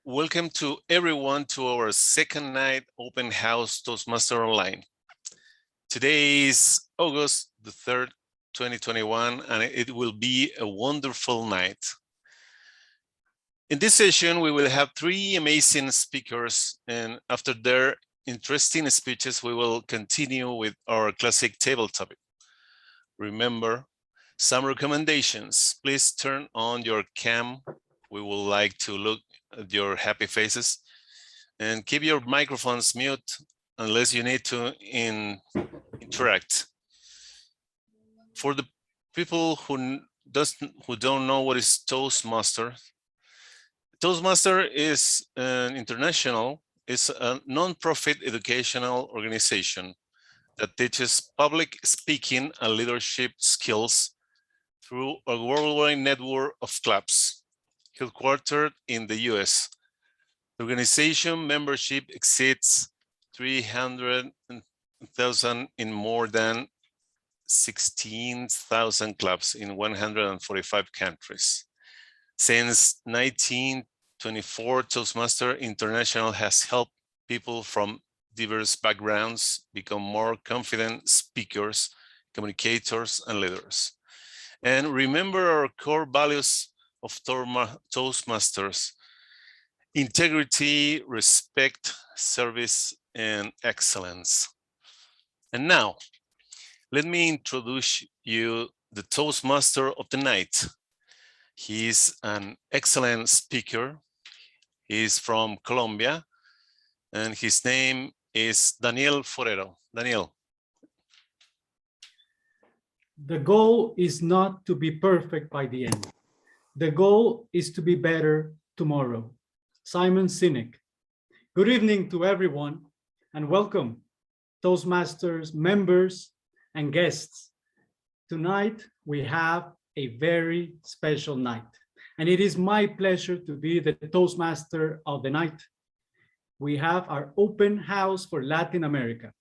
welcome to everyone to our second night Open House Toastmasters Online. Today is August the 3rd, 2021, and it will be a wonderful night. In this session, we will have three amazing speakers, and after their interesting speeches, we will continue with our classic table topic. Remember, some recommendations. Please turn on your cam. We would like to look at your happy faces, and keep your microphones mute unless you need to interact. For the people who don't know what is Toastmaster, Toastmaster is an it's a non-profit educational organization that teaches public speaking and leadership skills through a worldwide network of clubs, headquartered in the US. The organization membership exceeds 300,000 in more than 16,000 clubs in 145 countries. Since 1924, Toastmaster International has helped people from diverse backgrounds become more confident speakers, communicators, and leaders. And remember our core values of Toastmasters: integrity, respect, service, and excellence. And now, let me introduce you the Toastmaster of the night. He is an excellent speaker. He is from Colombia, and his name is Daniel Forero. Daniel. The goal is not to be perfect by the end. The goal is to be better tomorrow. Simon Sinek. Good evening to everyone, and welcome, Toastmasters members and guests. Tonight, we have a very special night, and it is my pleasure to be the Toastmaster of the night. We have our open house for Latin America.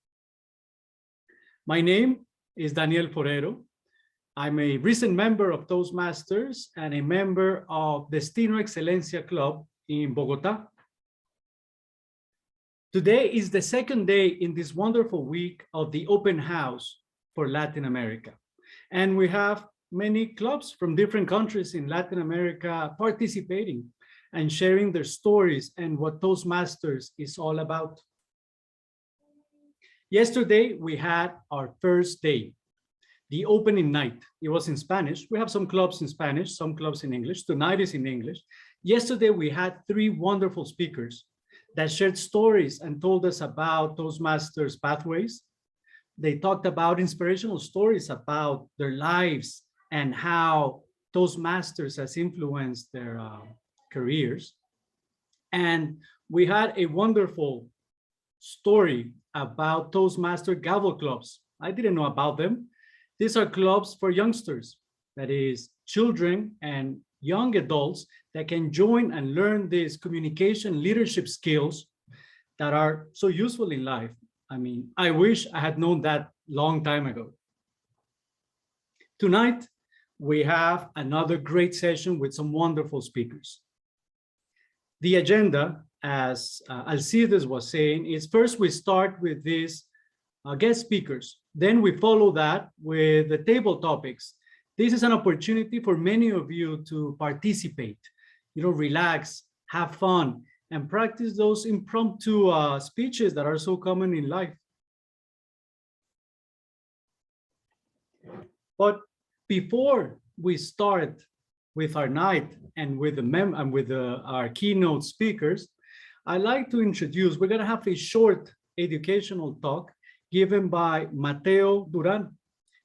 My name is Daniel Forero. I'm a recent member of Toastmasters and a member of Destino Excelencia Club in Bogota. Today is the second day in this wonderful week of the open house for Latin America. And we have many clubs from different countries in Latin America participating and sharing their stories and what Toastmasters is all about. Yesterday, we had our first day, the opening night. It was in Spanish. We have some clubs in Spanish, some clubs in English. Tonight is in English. Yesterday, we had three wonderful speakers that shared stories and told us about Toastmasters pathways. They talked about inspirational stories about their lives and how Toastmasters has influenced their careers. And we had a wonderful story about Toastmaster Gavel clubs. I didn't know about them. These are clubs for youngsters, that is, children and young adults that can join and learn these communication leadership skills that are so useful in life. I mean, I wish I had known that long time ago. Tonight, we have another great session with some wonderful speakers. The agenda, as Alcides was saying, is first we start with these guest speakers. Then we follow that with the table topics. This is an opportunity for many of you to participate, relax, have fun, and practice those impromptu speeches that are so common in life. But before we start with our night and with our keynote speakers, I'd like to introduce, we're going to have a short educational talk given by Mateo Duran.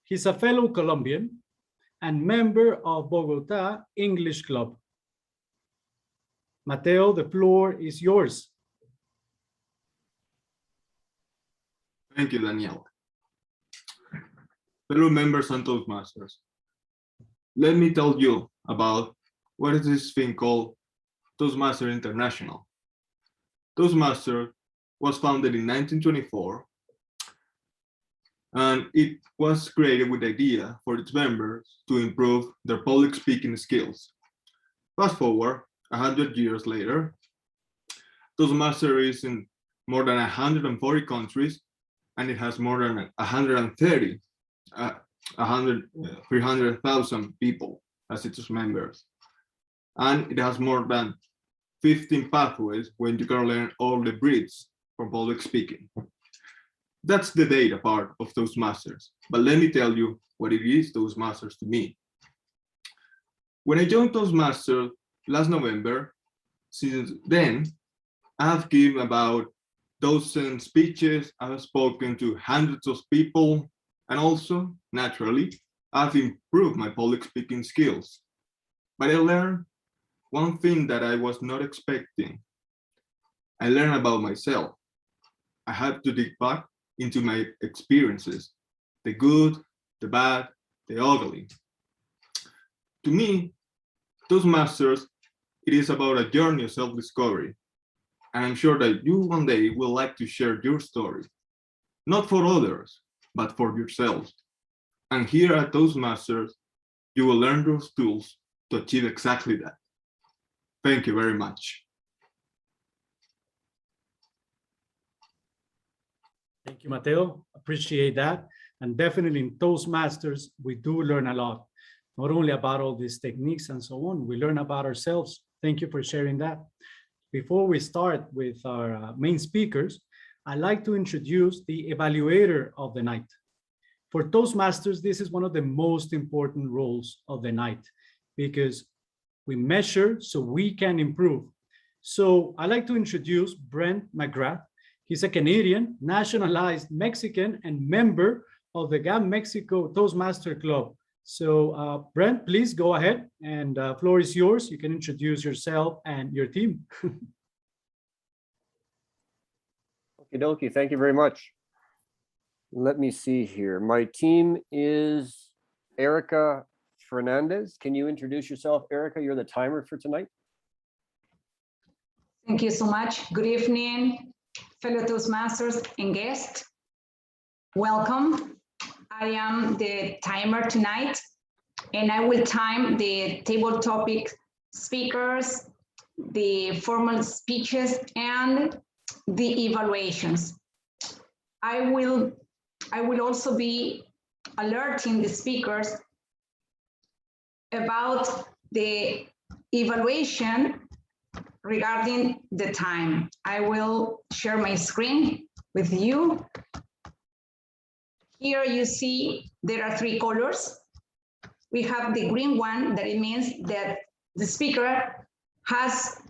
He's a fellow Colombian and member of Bogota English Club. Mateo, the floor is yours. Thank you, Daniel. Fellow members and Toastmasters, let me tell you about what is this thing called Toastmaster International. Toastmaster was founded in 1924, and it was created with the idea for its members to improve their public speaking skills. Fast forward 100 years later, Toastmasters is in more than 140 countries, and it has more than 300,000 people as its members. And it has more than 15 pathways when you can learn all the breeds for public speaking. That's the data part of Toastmasters, but let me tell you what it is Toastmasters to me. When I joined Toastmasters last November, since then, I have given about 1,000 speeches, I have spoken to hundreds of people, and also, naturally, I've improved my public speaking skills. But I learned one thing that I was not expecting. I learned about myself. I had to dig back into my experiences, the good, the bad, the ugly. To me, Toastmasters, it is about a journey of self-discovery. And I'm sure that you one day will like to share your story, not for others, but for yourselves. And here at Toastmasters, you will learn those tools to achieve exactly that. Thank you very much. Thank you, Mateo. Appreciate that. And definitely in Toastmasters, we do learn a lot, not only about all these techniques and so on, we learn about ourselves. Thank you for sharing that. Before we start with our main speakers, I'd like to introduce the evaluator of the night. For Toastmasters, this is one of the most important roles of the night because we measure so we can improve. So I'd like to introduce Brent McGrath. He's a Canadian, nationalized Mexican, and member of the GAM Mexico Toastmaster Club. So Brent, please go ahead, and floor is yours. You can introduce yourself and your team. Okie dokie, thank you very much. Let me see here. My team is Erica Fernandez. Can you introduce yourself, Erica? You're the timer for tonight. Thank you so much. Good evening, fellow Toastmasters and guests. Welcome. I am the timer tonight, and I will time the table topic speakers, the formal speeches, and the evaluations. I will also be alerting the speakers about the evaluation regarding the time. I will share my screen with you. Here you see there are three colors. We have the green one, that it means that the speaker has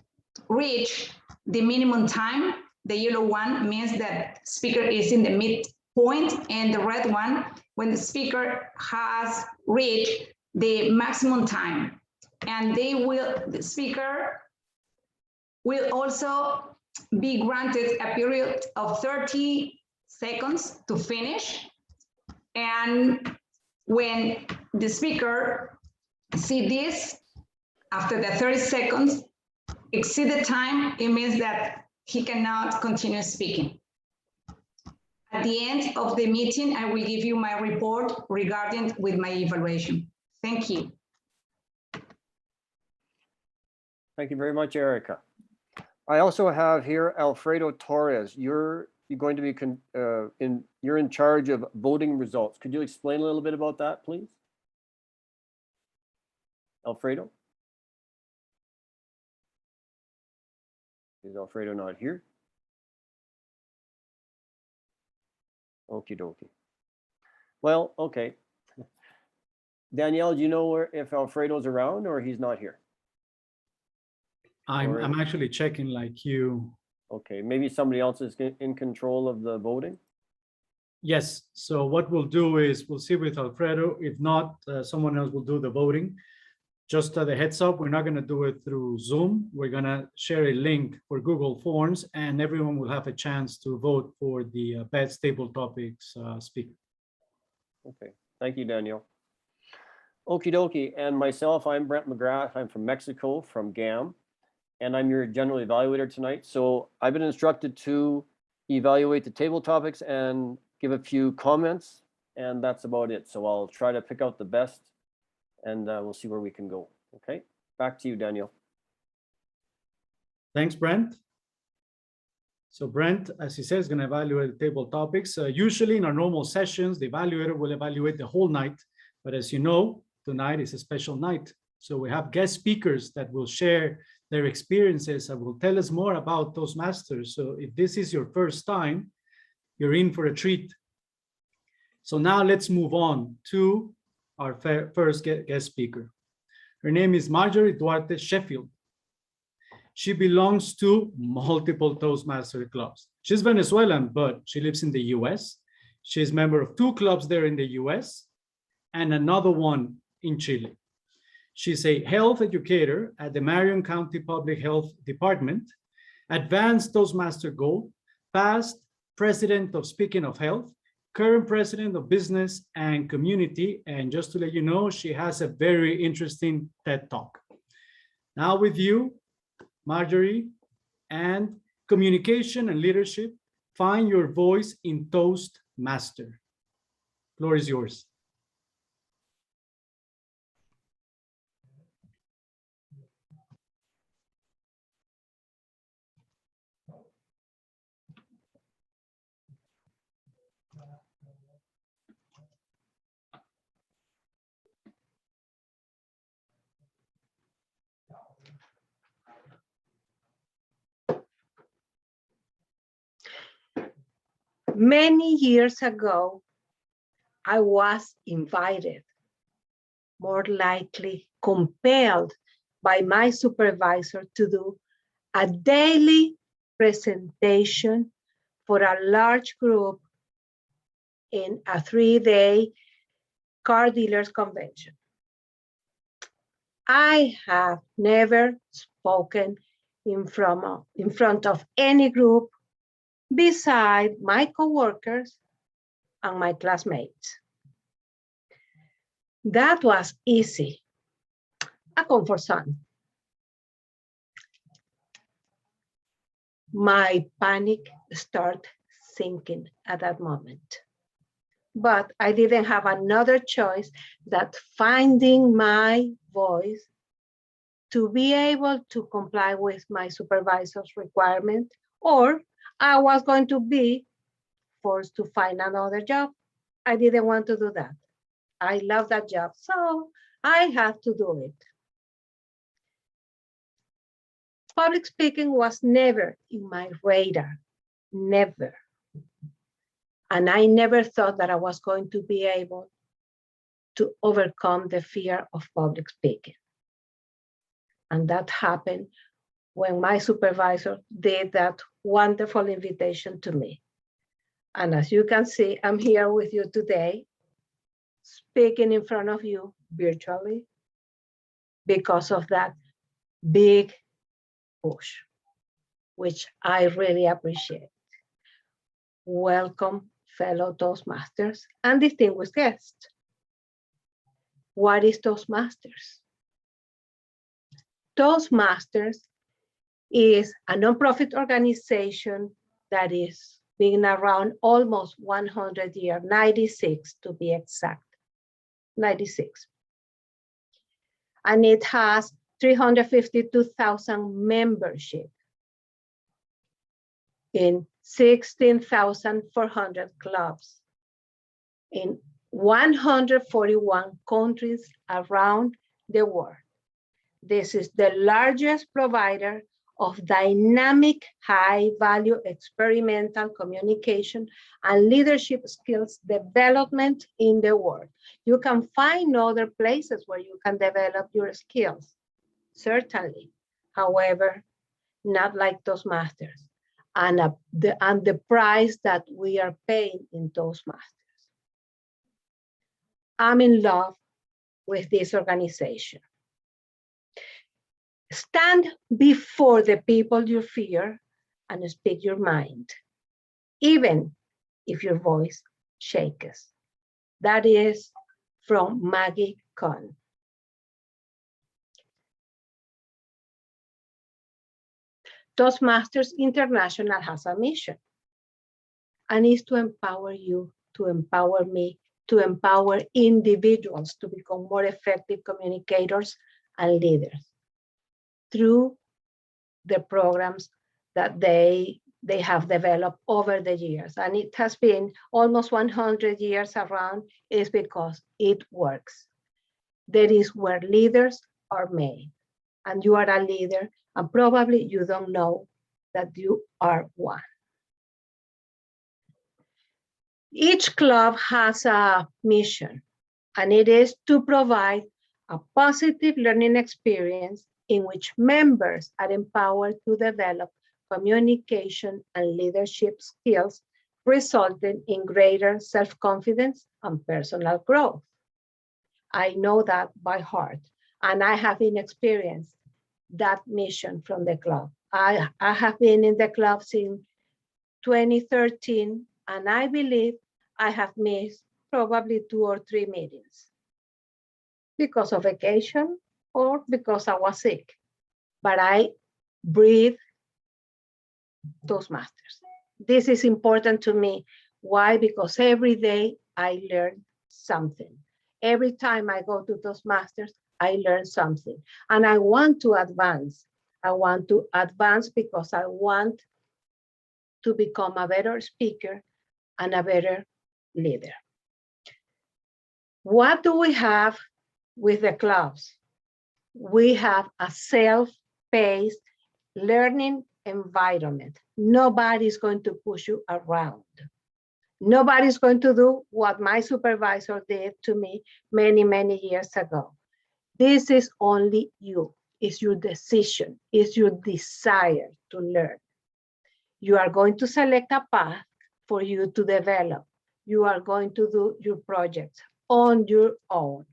reached the minimum time. The yellow one means that speaker is in the midpoint, and the red one when the speaker has reached the maximum time. And the speaker will also be granted a period of 30 seconds to finish. And when the speaker see this, after the 30 seconds exceed the time, it means that he cannot continue speaking. At the end of the meeting, I will give you my report regarding with my evaluation. Thank you. Thank you very much, Erica. I also have here Alfredo Torres. You're going to be you're in charge of voting results. Could you explain a little bit about that, please? Alfredo? Is Alfredo not here? Okie dokie. Well, okay. Danielle, do you know if Alfredo's around or he's not here? I'm actually checking like you. Okay, maybe somebody else is in control of the voting? Yes, so what we'll do is we'll see with Alfredo. If not, someone else will do the voting. Just the heads up, we're not going to do it through Zoom. We're going to share a link for Google Forms, and everyone will have a chance to vote for the best table topics speaker. Okay, thank you, Danielle. Okie dokie, and myself, I'm Brent McGrath. I'm from Mexico, from GAM, and I'm your general evaluator tonight. So I've been instructed to evaluate the table topics and give a few comments, and that's about it. So I'll try to pick out the best, and we'll see where we can go, okay? Back to you, Daniel. Thanks, Brent. So Brent, as he says, is going to evaluate the table topics. Usually in our normal sessions, the evaluator will evaluate the whole night. But as you know, tonight is a special night. So we have guest speakers that will share their experiences and will tell us more about Toastmasters. So if this is your first time, you're in for a treat. So now let's move on to our first guest speaker. Her name is Marjorie Duarte Sheffield. She belongs to multiple Toastmaster clubs. She's Venezuelan, but she lives in the US. She's a member of 2 clubs there in the US and another one in Chile. She's a health educator at the Marion County Public Health Department, advanced Toastmaster Gold, past president of Speaking of Health, current president of Business and Community. And just to let you know, she has a very interesting TED Talk. Now with you, Marjorie, and communication and leadership, find your voice in Toastmaster. Floor is yours. Many years ago, I was invited, more likely compelled by my supervisor to do a daily presentation for a large group in a 3-day car dealers convention. I have never spoken in front of any group beside my coworkers and my classmates. That was easy, a comfort zone. My panic started sinking at that moment. But I didn't have another choice than finding my voice to be able to comply with my supervisor's requirement, or I was going to be forced to find another job. I didn't want to do that. I love that job, so I had to do it. Public speaking was never in my radar, never. And I never thought that I was going to be able to overcome the fear of public speaking. And that happened when my supervisor did that wonderful invitation to me. And as you can see, I'm here with you today, speaking in front of you virtually because of that big push, which I really appreciate. Welcome, fellow Toastmasters and distinguished guests. What is Toastmasters? Toastmasters is a nonprofit organization that is been around almost 100 years, 96 to be exact, 96. And it has 352,000 membership in 16,400 clubs in 141 countries around the world. This is the largest provider of dynamic, high-value experimental communication and leadership skills development in the world. You can find other places where you can develop your skills, certainly. However, not like Toastmasters and the price that we are paying in Toastmasters. I'm in love with this organization. Stand before the people you fear and speak your mind, even if your voice shakes. That is from Maggie Kahn. Toastmasters International has a mission, and is to empower you, to empower me, to empower individuals to become more effective communicators and leaders. through the programs that they have developed over the years. And it has been almost 100 years around, is because it works. That is where leaders are made. And you are a leader, and probably you don't know that you are one. Each club has a mission, and it is to provide a positive learning experience in which members are empowered to develop communication and leadership skills, resulting in greater self-confidence and personal growth. I know that by heart, and I have experienced that mission from the club. I have been in the club since 2013, and I believe I have missed probably 2 or 3 meetings because of vacation or because I was sick. But I breathe Toastmasters. This is important to me. Why? Because every day I learn something. Every time I go to Toastmasters, I learn something. And I want to advance. I want to advance because I want to become a better speaker and a better leader. What do we have with the clubs? We have a self-paced learning environment. Nobody's going to push you around. Nobody's going to do what my supervisor did to me many, many years ago. This is only you. It's your decision. It's your desire to learn. You are going to select a path for you to develop. You are going to do your projects on your own.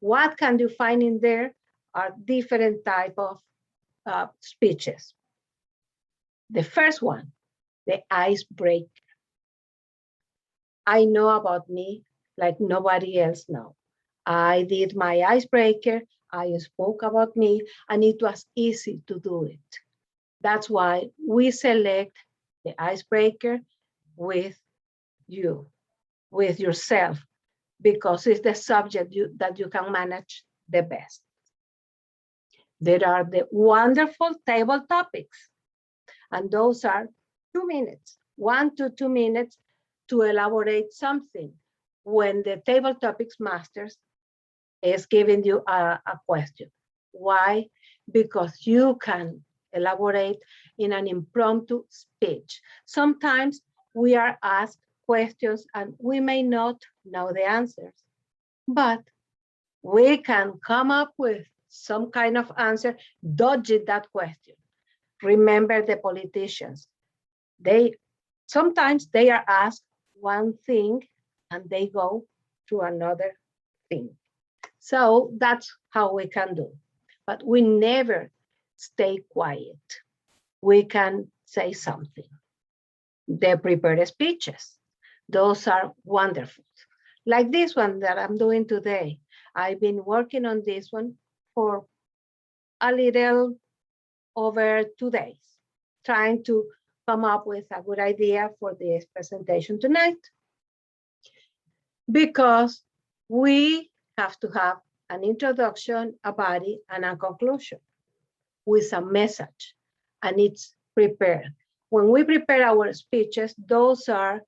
What can you find in there are different type of speeches. The first one, the icebreaker. I know about me like nobody else knows. I did my icebreaker, I spoke about me, and it was easy to do it. That's why we select the icebreaker with you, with yourself, because it's the subject that you can manage the best. There are the wonderful table topics, and those are 2 minutes, 1 to 2 minutes to elaborate something when the table topics masters is giving you a question. Why? Because you can elaborate in an impromptu speech. Sometimes we are asked questions and we may not know the answers, but we can come up with some kind of answer, dodging that question. Remember the politicians. Sometimes they are asked one thing and they go to another thing. So that's how we can do. But we never stay quiet. We can say something. The prepared speeches, those are wonderful. Like this one that I'm doing today. I've been working on this one for a little over 2 days, trying to come up with a good idea for this presentation tonight. Because we have to have an introduction, a body, and a conclusion with a message, and it's prepared. When we prepare our speeches, those are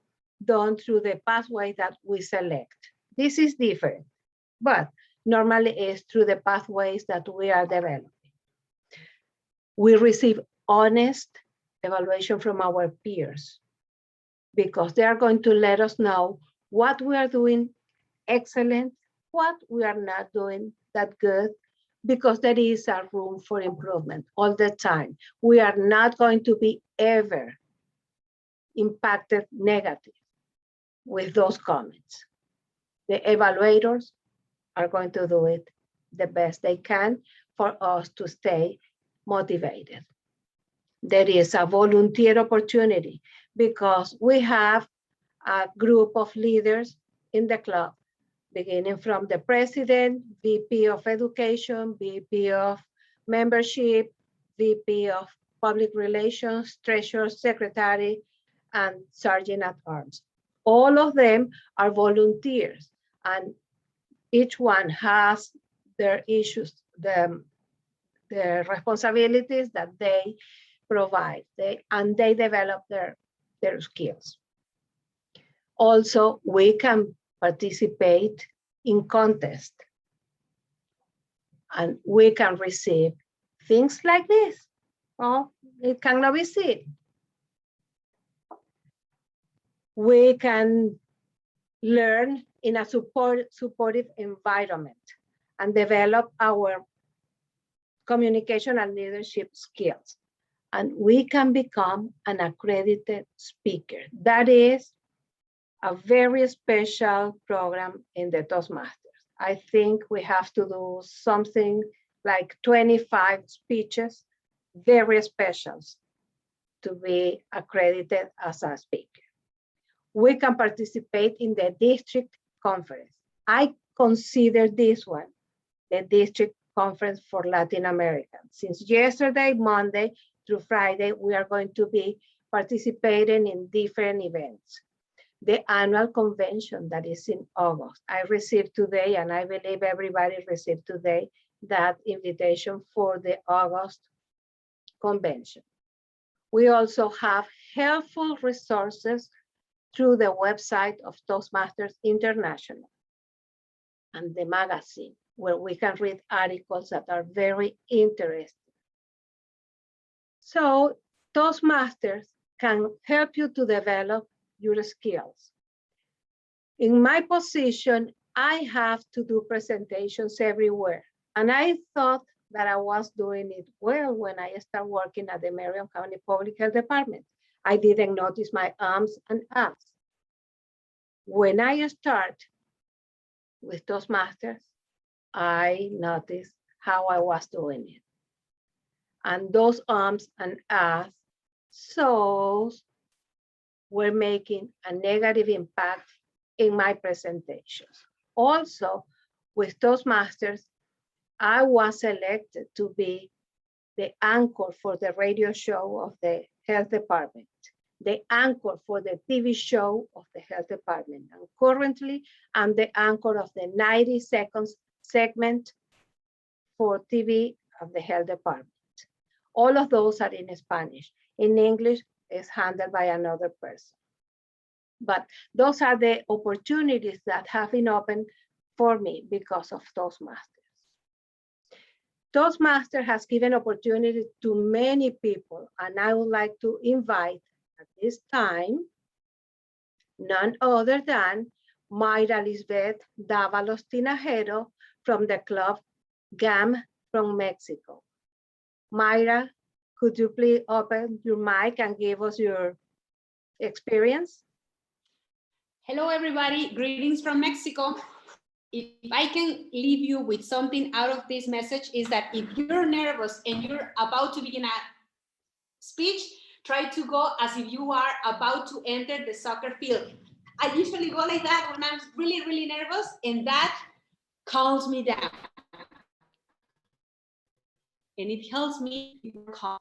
done through the pathway that we select. This is different, but normally it's through the pathways that we are developing. We receive honest evaluation from our peers because they are going to let us know what we are doing excellent, what we are not doing that good, because there is a room for improvement all the time. We are not going to be ever impacted negative with those comments. The evaluators are going to do it the best they can for us to stay motivated. There is a volunteer opportunity because we have a group of leaders in the club, beginning from the president, VP of education, VP of membership, VP of public relations, treasurer, secretary, and sergeant at arms. All of them are volunteers, and each one has their issues, the the responsibilities that they provide, and they develop their skills. Also, we can participate in contests, and we can receive things like this. Oh, it cannot be seen. We can learn in a supportive environment and develop our communication and leadership skills. And we can become an accredited speaker. That is a very special program in the Toastmasters. I think we have to do something like 25 speeches, very special, to be accredited as a speaker. We can participate in the district conference. I consider this one the district conference for Latin America. Since yesterday, Monday through Friday, we are going to be participating in different events. The annual convention that is in August. I received today, and I believe everybody received today, that invitation for the August convention. We also have helpful resources through the website of Toastmasters International and the magazine, where we can read articles that are very interesting. So Toastmasters can help you to develop your skills. In my position, I have to do presentations everywhere. And I thought that I was doing it well when I started working at the Marion County Public Health Department. I didn't notice my ums and ahs. When I start with Toastmasters, I noticed how I was doing it. And those ums and ahs, so were making a negative impact in my presentations. Also, with Toastmasters, I was selected to be the anchor for the radio show of the health department, the anchor for the TV show of the health department. And currently, I'm the anchor of the 90 seconds segment for TV of the health department. All of those are in Spanish. In English, it's handled by another person. But those are the opportunities that have been opened for me because of Toastmasters. Toastmasters has given opportunity to many people, and I would like to invite at this time none other than Mayra Lisbeth Dávalos Tinajero from the Club GAM from Mexico. Mayra, could you please open your mic and give us your experience? Hello, everybody. Greetings from Mexico. If I can leave you with something out of this message is that if you're nervous and you're about to begin a speech, try to go as if you are about to enter the soccer field. I usually go like that when I'm really, really nervous, and that calms me down. And it helps me be more calm.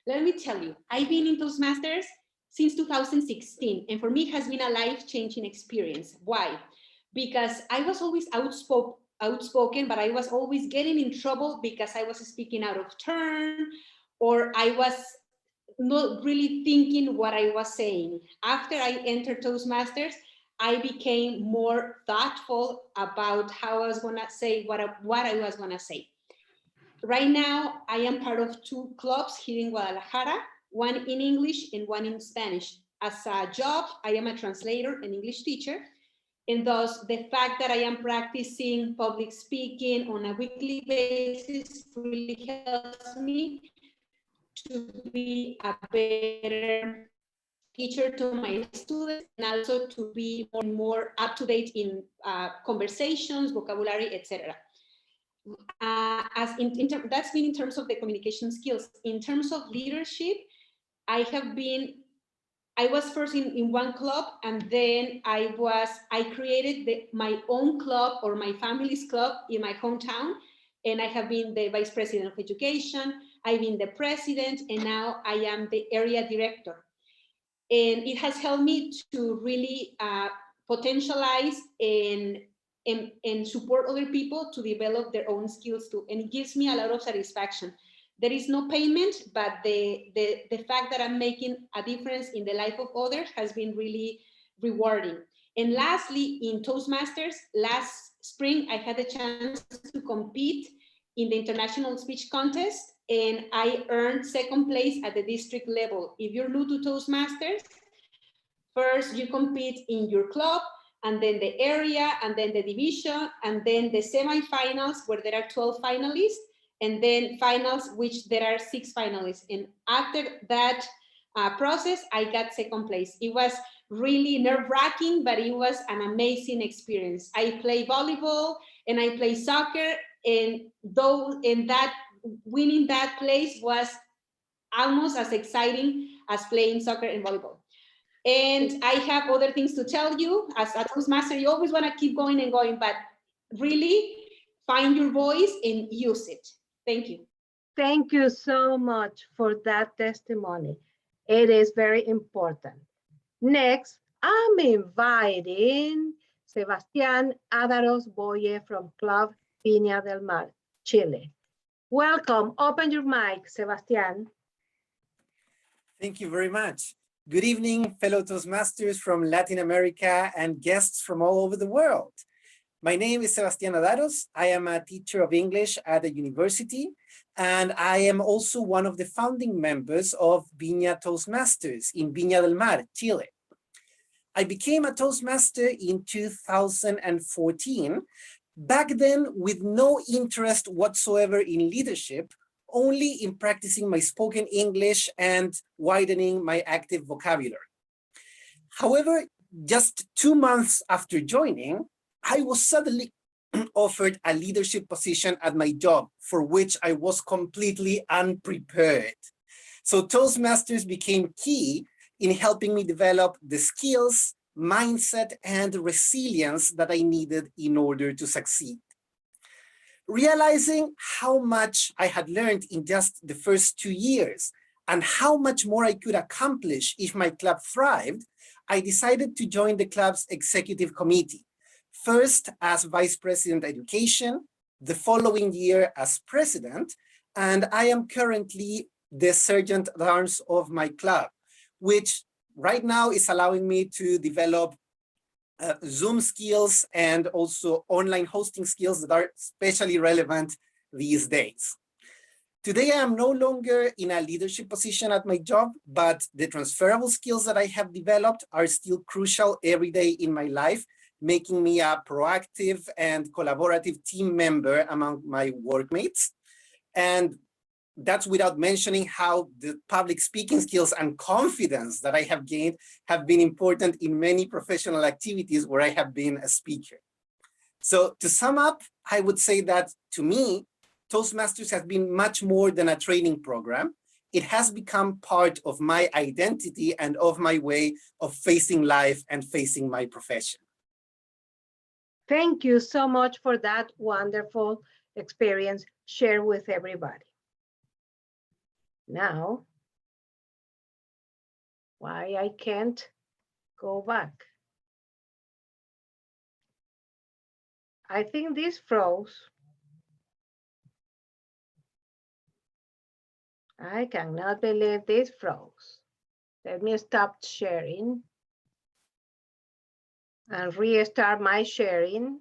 Let me tell you, I've been in Toastmasters since 2016, and for me it has been a life-changing experience. Why? Because I was always outspoken, but I was always getting in trouble because I was speaking out of turn, or I was not really thinking what I was saying. After I entered Toastmasters, I became more thoughtful about how I was gonna say what I was gonna say. Right now, I am part of 2 clubs here in Guadalajara, one in English and one in Spanish. As a job, I am a translator and English teacher. And thus, the fact that I am practicing public speaking on a weekly basis really helps me to be a better teacher to my students, and also to be more up to date in conversations, vocabulary, etc. That's been in terms of the communication skills. In terms of leadership, I was first in one club, and then I created my own club, or my family's club, in my hometown, and I have been the vice president of education, I've been the president, and now I am the area director. And it has helped me to really potentialize and support other people to develop their own skills too. And it gives me a lot of satisfaction. there is no payment, but the fact that I'm making a difference in the life of others has been really rewarding. And lastly, in Toastmasters, last spring, I had the chance to compete in the international speech contest, and I earned second place at the district level. If you're new to Toastmasters, first you compete in your club, and then the area, and then the division, and then the semifinals where there are 12 finalists, and then finals, which there are 6 finalists. And after that process, I got second place. It was really nerve-wracking, but it was an amazing experience. I play volleyball and I play soccer, and that winning that place was almost as exciting as playing soccer and volleyball. And I have other things to tell you. As a Toastmaster, you always want to keep going and going, but really find your voice and use it. Thank you. Thank you so much for that testimony. It is very important. Next, I'm inviting Sebastián Ádaros Boye from Club Viña del Mar, Chile. Welcome. Open your mic, Sebastián. Thank you very much. Good evening, fellow Toastmasters from Latin America and guests from all over the world. My name is Sebastián Ádaros. I am a teacher of English at a university, and I am also one of the founding members of Viña Toastmasters in Viña del Mar, Chile. I became a Toastmaster in 2014, back then with no interest whatsoever in leadership, only in practicing my spoken English and widening my active vocabulary. However, just 2 months after joining, I was suddenly offered a leadership position at my job, for which I was completely unprepared. So Toastmasters became key in helping me develop the skills, mindset, and resilience that I needed in order to succeed. Realizing how much I had learned in just the first 2 years and how much more I could accomplish if my club thrived, I decided to join the club's executive committee, first as Vice President Education, the following year as President, and I am currently the Sergeant at Arms of my club, which right now is allowing me to develop Zoom skills and also online hosting skills that are especially relevant these days. Today, I am no longer in a leadership position at my job, but the transferable skills that I have developed are still crucial every day in my life, making me a proactive and collaborative team member among my workmates. And that's without mentioning how the public speaking skills and confidence that I have gained have been important in many professional activities where I have been a speaker. So to sum up, I would say that to me, Toastmasters has been much more than a training program. It has become part of my identity and of my way of facing life and facing my profession. Thank you so much for that wonderful experience shared with everybody. Now, why I can't go back? I think this froze. I cannot believe this froze. Let me stop sharing and restart my sharing.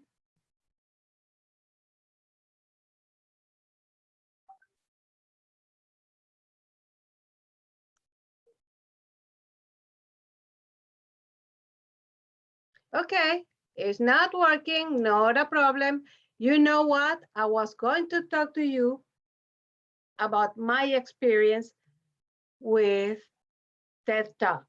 Okay, it's not working, not a problem. You know what? I was going to talk to you about my experience with TED Talk.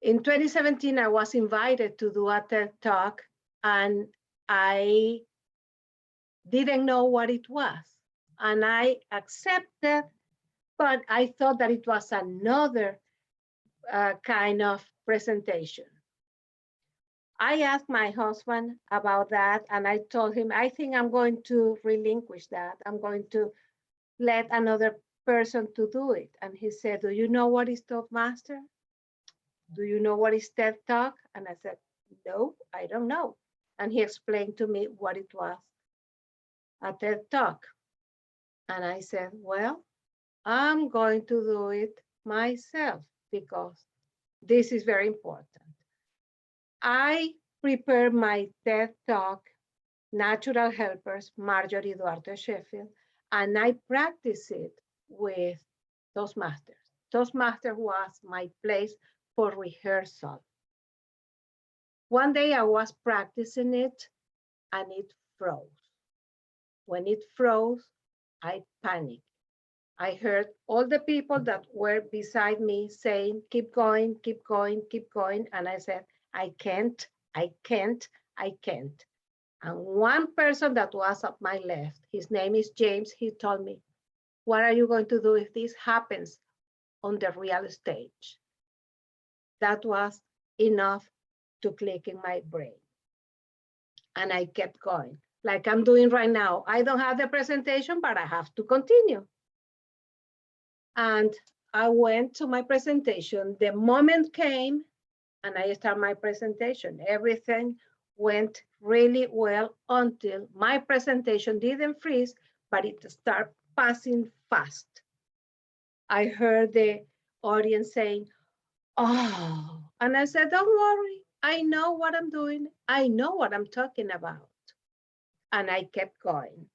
In 2017, I was invited to do a TED Talk, and I didn't know what it was. And I accepted, but I thought that it was another kind of presentation. I asked my husband about that, and I told him, I think I'm going to relinquish that. I'm going to let another person to do it. And he said, do you know what is Toastmaster? Do you know what is TED Talk? And I said, no, I don't know. And he explained to me what it was, a TED Talk. And I said, well, I'm going to do it myself because this is very important. I prepared my TED Talk, Natural Helpers, Marjorie Duarte Sheffield, and I practiced it with Toastmasters. Toastmasters was my place for rehearsal. One day I was practicing it and it froze. When it froze, I panicked. I heard all the people that were beside me saying, keep going, keep going, keep going. And I said, I can't, I can't, I can't. And one person that was at my left, his name is James, he told me, what are you going to do if this happens on the real stage? That was enough to click in my brain. And I kept going, like I'm doing right now. I don't have the presentation, but I have to continue. And I went to my presentation. The moment came and I started my presentation. Everything went really well until my presentation didn't freeze, but it started passing fast. I heard the audience saying, oh, and I said, don't worry. I know what I'm doing. I know what I'm talking about. And I kept going.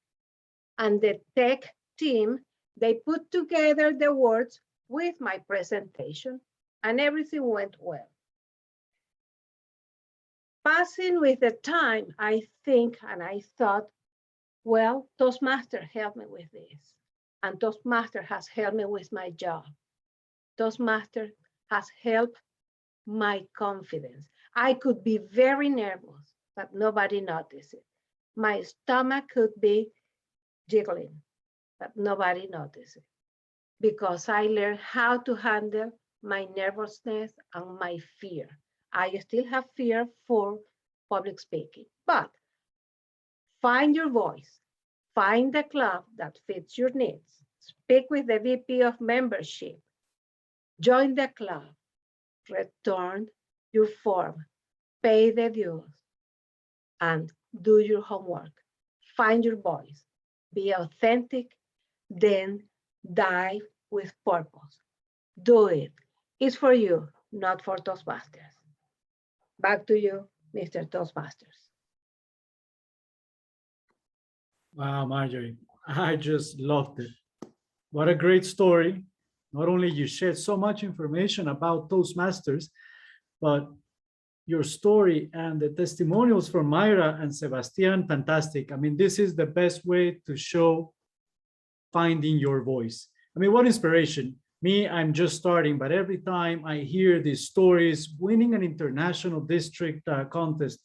And the tech team, they put together the words with my presentation and everything went well. Passing with the time, I think, and I thought, well, Toastmaster helped me with this. And Toastmaster has helped me with my job. Toastmaster has helped my confidence. I could be very nervous, but nobody noticed it. My stomach could be jiggling, but nobody noticed it because I learned how to handle my nervousness and my fear. I still have fear for public speaking, but find your voice, find the club that fits your needs, speak with the VP of membership, join the club, return your form, pay the dues, and do your homework. Find your voice, be authentic, then dive with purpose. Do it. It's for you, not for Toastmasters. Back to you, Mr. Toastmasters. Wow, Marjorie, I just loved it. What a great story. Not only you shared so much information about Toastmasters, but your story and the testimonials from Myra and Sebastian, fantastic. I mean, this is the best way to show finding your voice. I mean, what inspiration. Me, I'm just starting, but every time I hear these stories, winning an international district contest,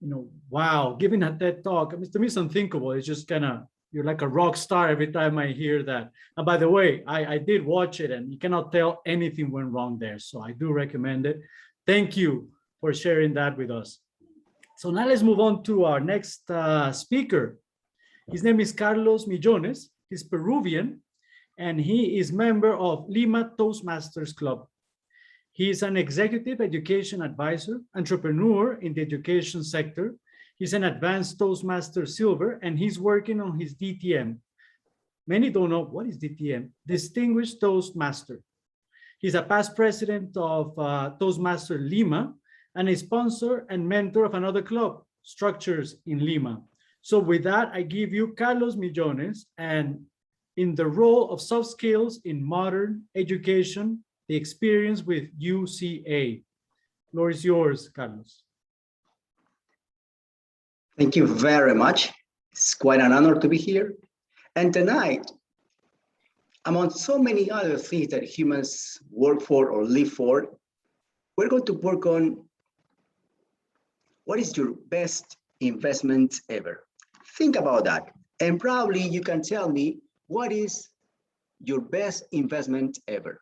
you know, wow, giving a TED talk, I mean, to me, it's unthinkable. It's just kind of, you're like a rock star every time I hear that. And by the way, I did watch it and you cannot tell anything went wrong there. So I do recommend it. Thank you for sharing that with us. So now let's move on to our next speaker. His name is Carlos Millones. He's Peruvian and he is member of Lima Toastmasters Club. He is an executive education advisor, entrepreneur in the education sector. He's an advanced Toastmaster Silver and he's working on his DTM. Many don't know what is DTM, Distinguished Toastmaster. He's a past president of Toastmaster Lima and a sponsor and mentor of another club, Structures in Lima. So with that, I give you Carlos Millones and in the role of soft skills in modern education, the experience with UCA. Floor is yours, Carlos. Thank you very much. It's quite an honor to be here. And tonight, among so many other things that humans work for or live for, we're going to work on what is your best investment ever. Think about that. And probably you can tell me what is your best investment ever.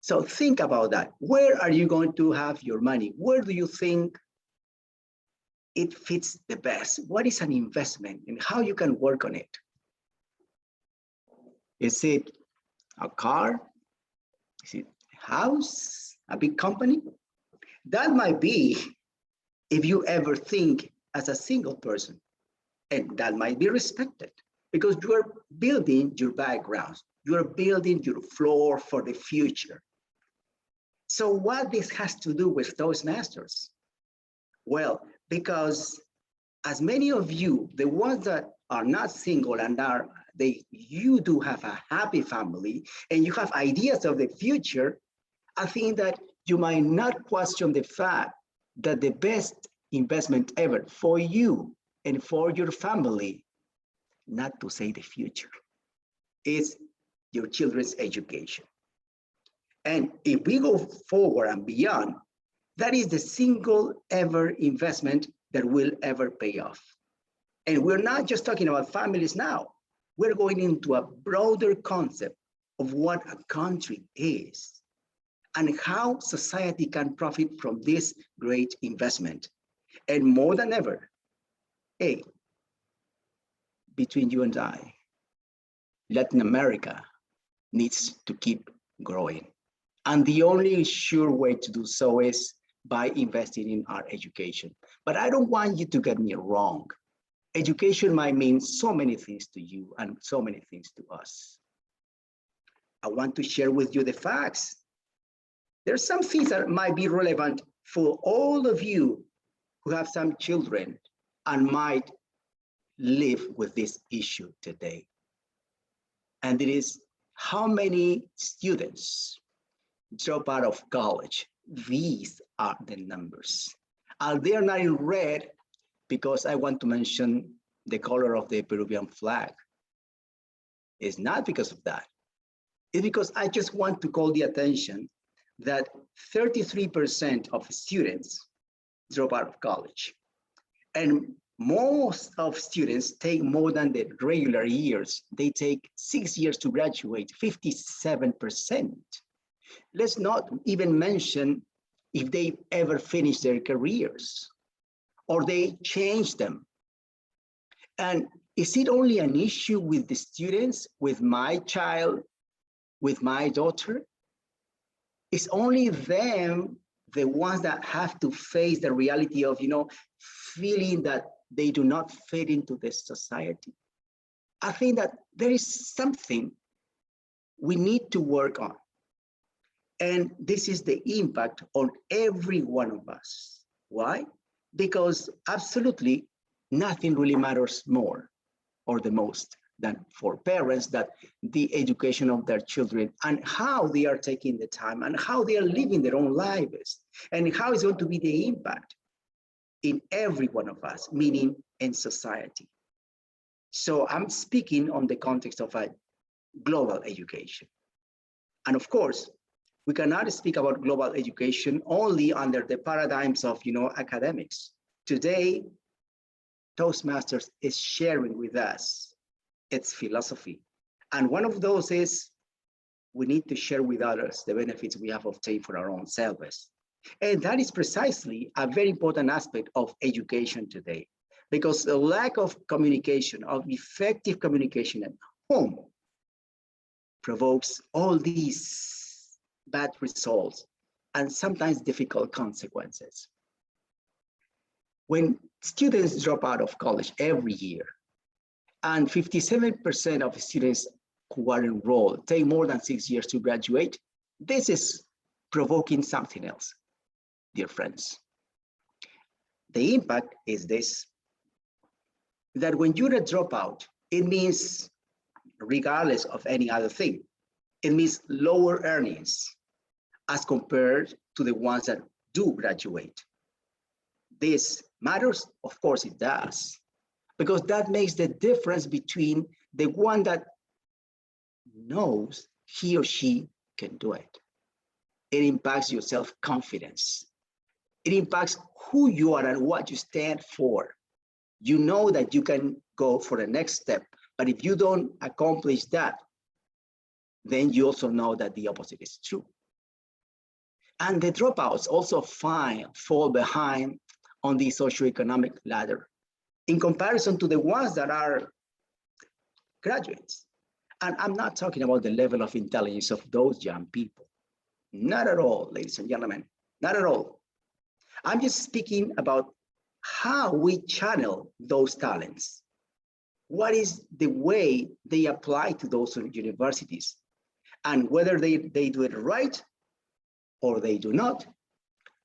So think about that. Where are you going to have your money? Where do you think it fits the best? What is an investment and how you can work on it? Is it a car? Is it a house? A big company? That might be if you ever think as a single person, and that might be respected. because you are building your backgrounds. You are building your floor for the future. So what this has to do with Toastmasters? Well, because as many of you, the ones that are not single and you do have a happy family and you have ideas of the future, I think that you might not question the fact that the best investment ever for you and for your family, not to say the future, is your children's education. And if we go forward and beyond, that is the single ever investment that will ever pay off. And we're not just talking about families now. We're going into a broader concept of what a country is and how society can profit from this great investment. And more than ever, hey, between you and I, Latin America needs to keep growing. And the only sure way to do so is by investing in our education. But I don't want you to get me wrong. Education might mean so many things to you and so many things to us. I want to share with you the facts. There's some things that might be relevant for all of you who have some children and might live with this issue today. And it is how many students drop out of college. These are the numbers. And they are not in red because I want to mention the color of the Peruvian flag. It's not because of that. It's because I just want to call the attention that 33% of students drop out of college. And most of students take more than the regular years. They take 6 years to graduate, 57%. Let's not even mention if they ever finish their careers or they change them. And is it only an issue with the students, with my child, with my daughter? It's only them, the ones that have to face the reality of, feeling that they do not fit into this society. I think that there is something we need to work on. And this is the impact on every one of us. Why? Because absolutely nothing really matters more or the most than for parents that the education of their children and how they are taking the time and how they are living their own lives and how is going to be the impact in every one of us, meaning in society. So I'm speaking on the context of a global education. And of course, we cannot speak about global education only under the paradigms of, academics. Today, Toastmasters is sharing with us its philosophy. And one of those is we need to share with others the benefits we have obtained for our own selves. And that is precisely a very important aspect of education today, because the lack of communication, of effective communication at home, provokes all these bad results and sometimes difficult consequences. When students drop out of college every year, and 57% of students who are enrolled take more than 6 years to graduate, this is provoking something else, dear friends. The impact is this, that when you're a dropout, it means, regardless of any other thing, it means lower earnings as compared to the ones that do graduate. This matters? Of course it does, because that makes the difference between the one that knows he or she can do it. It impacts your self-confidence. It impacts who you are and what you stand for. You know that you can go for the next step, but if you don't accomplish that, then you also know that the opposite is true. And the dropouts also fall behind on the socioeconomic ladder in comparison to the ones that are graduates. And I'm not talking about the level of intelligence of those young people. Not at all, ladies and gentlemen, not at all. I'm just speaking about how we channel those talents. what is the way they apply to those universities, and whether they do it right or they do not,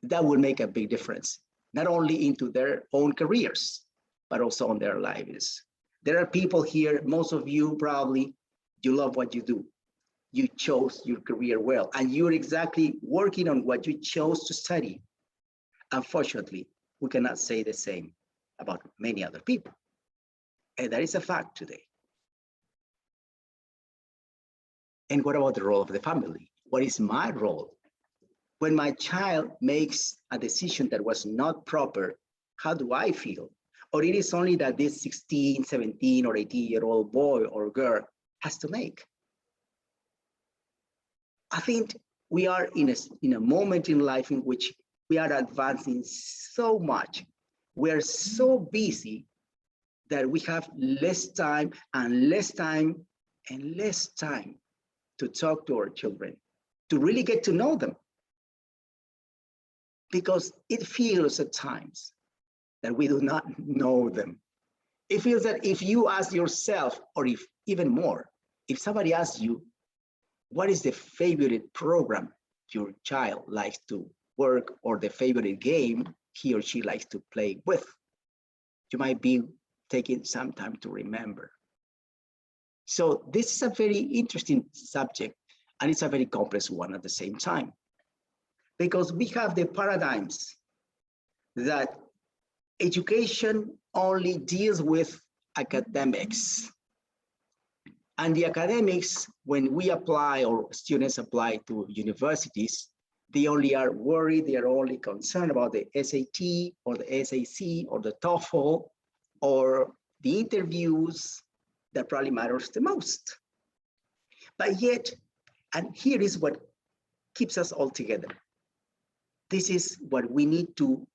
that will make a big difference, not only into their own careers, but also on their lives. There are people here, most of you probably, you love what you do. You chose your career well, and you're exactly working on what you chose to study. Unfortunately, we cannot say the same about many other people. And that is a fact today. And what about the role of the family? What is my role? When my child makes a decision that was not proper, how do I feel? Or it is only that this 16, 17, or 18-year-old boy or girl has to make? I think we are in a moment in life in which we are advancing so much. We're so busy that we have less time and less time and less time to talk to our children, to really get to know them. Because it feels at times that we do not know them. It feels that if you ask yourself, or if even more, if somebody asks you, what is the favorite program your child likes to work, or the favorite game he or she likes to play with, you might be taking some time to remember. So this is a very interesting subject, and it's a very complex one at the same time, because we have the paradigms that education only deals with academics. And the academics, when we apply, or students apply to universities, they only are worried, they are only concerned about the SAT or the SAC or the TOEFL or the interviews that probably matters the most. But yet, and here is what keeps us all together. This is what we need to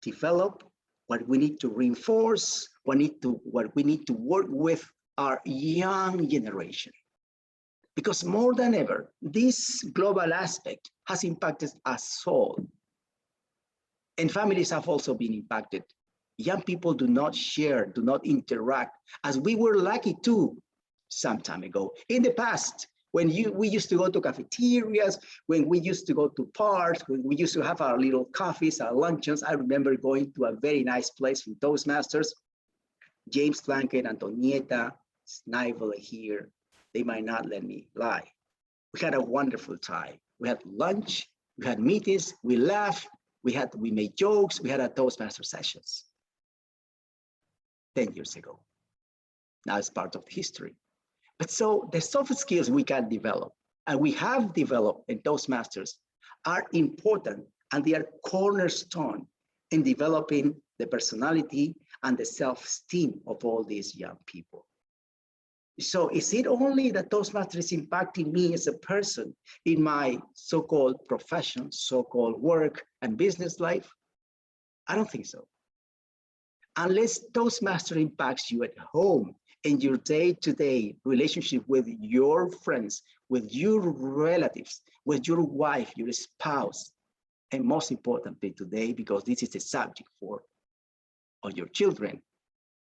develop, what we need to reinforce, what we need to work with our young generation. Because more than ever, this global aspect has impacted us all. And families have also been impacted. Young people do not share, do not interact, as we were lucky to some time ago. In the past, when we used to go to cafeterias, when we used to go to parks, when we used to have our little coffees, our luncheons. I remember going to a very nice place from Toastmasters. James Blanket, Antonieta, Snivel here, they might not let me lie. We had a wonderful time. We had lunch, we had meetings, we laughed, we made jokes, we had a Toastmaster sessions 10 years ago. Now it's part of history. But so the soft skills we can develop, and we have developed in Toastmasters, are important, and they are cornerstone in developing the personality and the self-esteem of all these young people. So is it only that Toastmasters is impacting me as a person in my so-called profession, so-called work and business life? I don't think so. Unless Toastmaster impacts you at home, in your day-to-day relationship with your friends, with your relatives, with your wife, your spouse, and most importantly today, because this is the subject for on your children,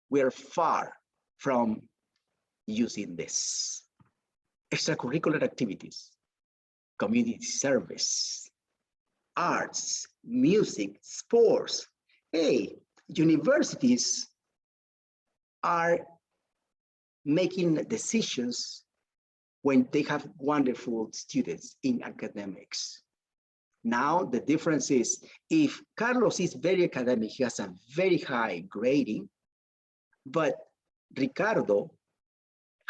we are far from using this. Extracurricular activities, community service, arts, music, sports. Hey, universities are making decisions when they have wonderful students in academics. Now, the difference is, if Carlos is very academic, he has a very high grading, but Ricardo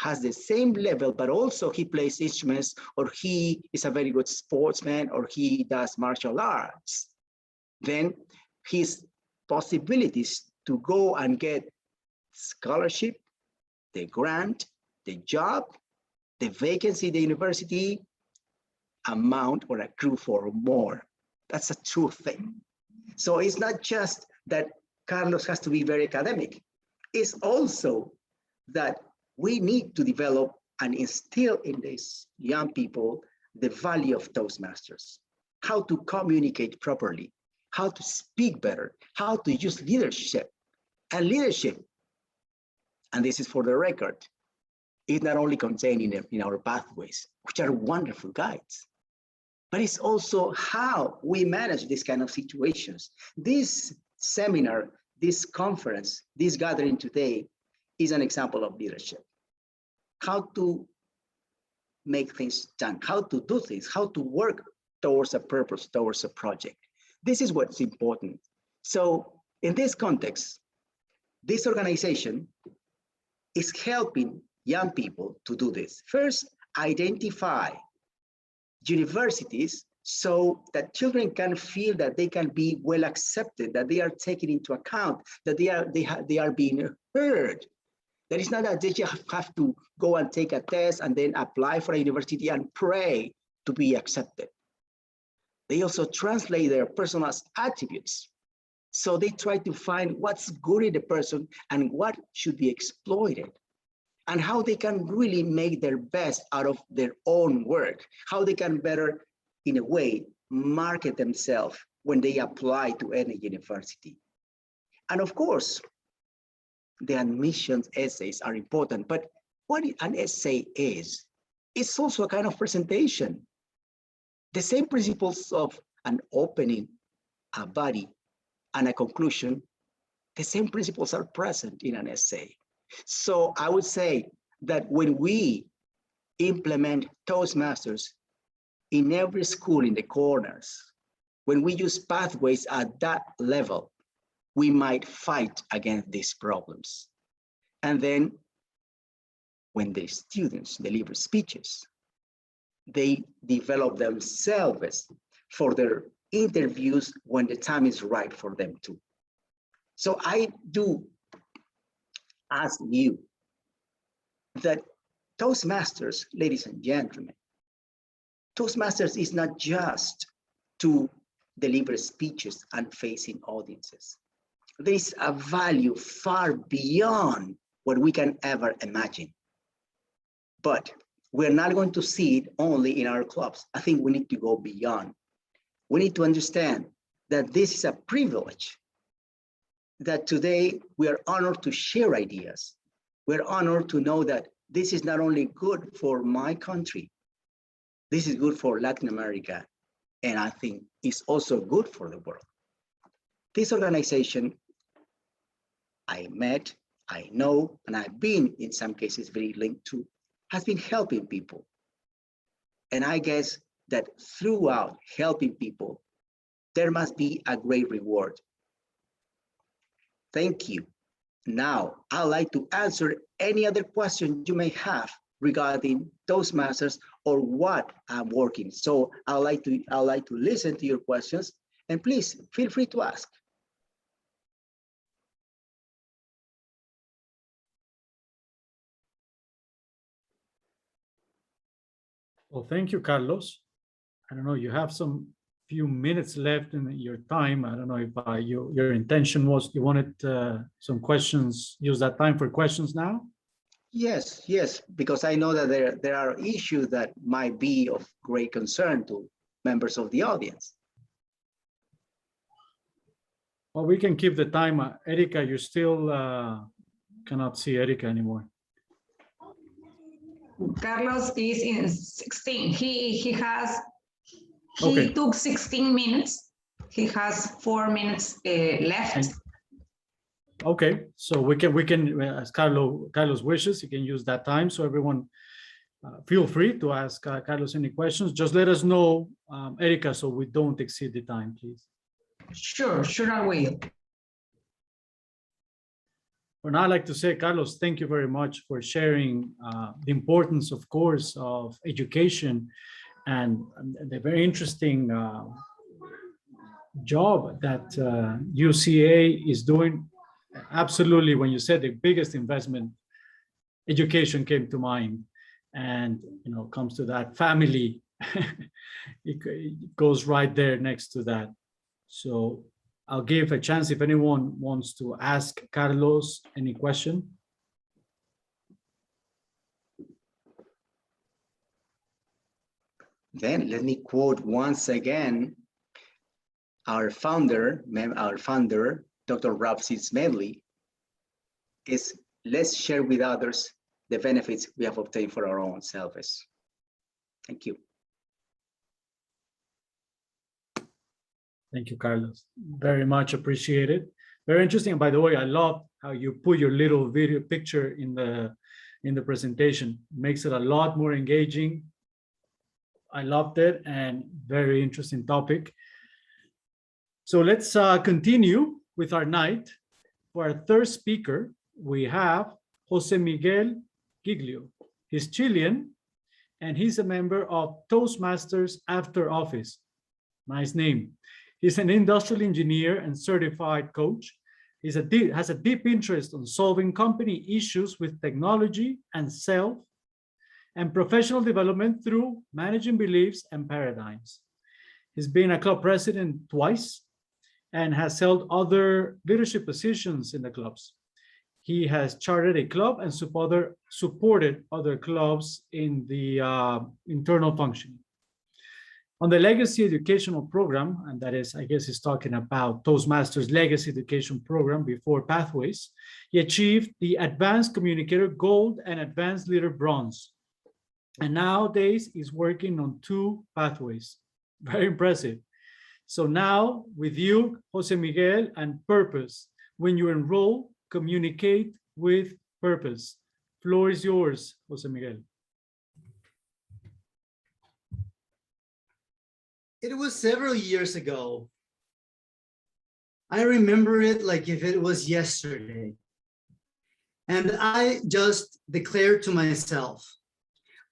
has the same level, but also he plays instruments, or he is a very good sportsman, or he does martial arts, then his possibilities to go and get scholarship, the grant, the job, the vacancy in the university amount or accrue for more. That's a true thing. So it's not just that Carlos has to be very academic. It's also that we need to develop and instill in these young people the value of Toastmasters, how to communicate properly, how to speak better, how to use leadership. And leadership, and this is for the record, is not only contained in our pathways, which are wonderful guides, but it's also how we manage these kind of situations. This seminar, this conference, this gathering today is an example of leadership. How to make things done, how to do things, how to work towards a purpose, towards a project. This is what's important. So in this context, this organization is helping young people to do this. First, identify universities so that children can feel that they can be well accepted, that they are taken into account, that they are being heard. That it's not that they just have to go and take a test and then apply for a university and pray to be accepted. They also translate their personal attributes. So they try to find what's good in the person and what should be exploited, and how they can really make their best out of their own work, how they can better, in a way, market themselves when they apply to any university. And of course, the admissions essays are important, but what an essay is, it's also a kind of presentation. The same principles of an opening, a body, and a conclusion, the same principles are present in an essay. So I would say that when we implement Toastmasters in every school in the corners, when we use pathways at that level, we might fight against these problems. And then when the students deliver speeches, they develop themselves for their interviews when the time is right for them to. So I do ask you that Toastmasters, ladies and gentlemen, Toastmasters is not just to deliver speeches and facing audiences. There is a value far beyond what we can ever imagine. But we're not going to see it only in our clubs. I think we need to go beyond. We need to understand that this is a privilege, that today we are honored to share ideas. We're honored to know that this is not only good for my country, this is good for Latin America, and I think it's also good for the world. This organization, I met, I know, and I've been in some cases very linked to, has been helping people. And I guess that throughout helping people, there must be a great reward. Thank you. Now, I'd like to answer any other question you may have regarding Toastmasters or what I'm working. So I'd like to listen to your questions, and please feel free to ask. Well, thank you, Carlos. I don't know, you have some few minutes left in your time. I don't know if your intention was you wanted some questions, use that time for questions now? Yes, because I know that there are issues that might be of great concern to members of the audience. Well, we can keep the time. Erika, you still cannot see Erika anymore. Carlos is in 16. He Okay. took 16 minutes. He has 4 minutes left. Okay, so we can as Carlos wishes, he can use that time. So everyone, feel free to ask Carlos any questions. Just let us know, Erika, so we don't exceed the time, please. Sure, I will. And I'd like to say, Carlos, thank you very much for sharing the importance, of course, of education and the very interesting job that UCA is doing. Absolutely, when you said the biggest investment, education came to mind, and comes to that family. It goes right there next to that. So I'll give a chance if anyone wants to ask Carlos any question. Then let me quote once again our founder, Dr. Rob Smedley, is let's share with others the benefits we have obtained for our own selves. Thank you. Thank you, Carlos. Very much appreciated. Very interesting. By the way, I love how you put your little video picture in the presentation. Makes it a lot more engaging. I loved it, and very interesting topic. So let's continue with our night. For our third speaker, we have Jose Miguel Giglio. He's Chilean, and he's a member of Toastmasters After Office. Nice name. He's an industrial engineer and certified coach. He has a deep interest in solving company issues with technology and self and professional development through managing beliefs and paradigms. He's been a club president twice and has held other leadership positions in the clubs. He has chartered a club and supported other clubs in the internal functioning. On the legacy educational program, and that is, I guess he's talking about Toastmasters legacy education program before Pathways, he achieved the Advanced Communicator Gold and Advanced Leader Bronze. And nowadays he's working on 2 pathways. Very impressive. So now with you, Jose Miguel, and purpose. When you enroll, communicate with purpose. Floor is yours, Jose Miguel. It was several years ago. I remember it like if it was yesterday. And I just declared to myself,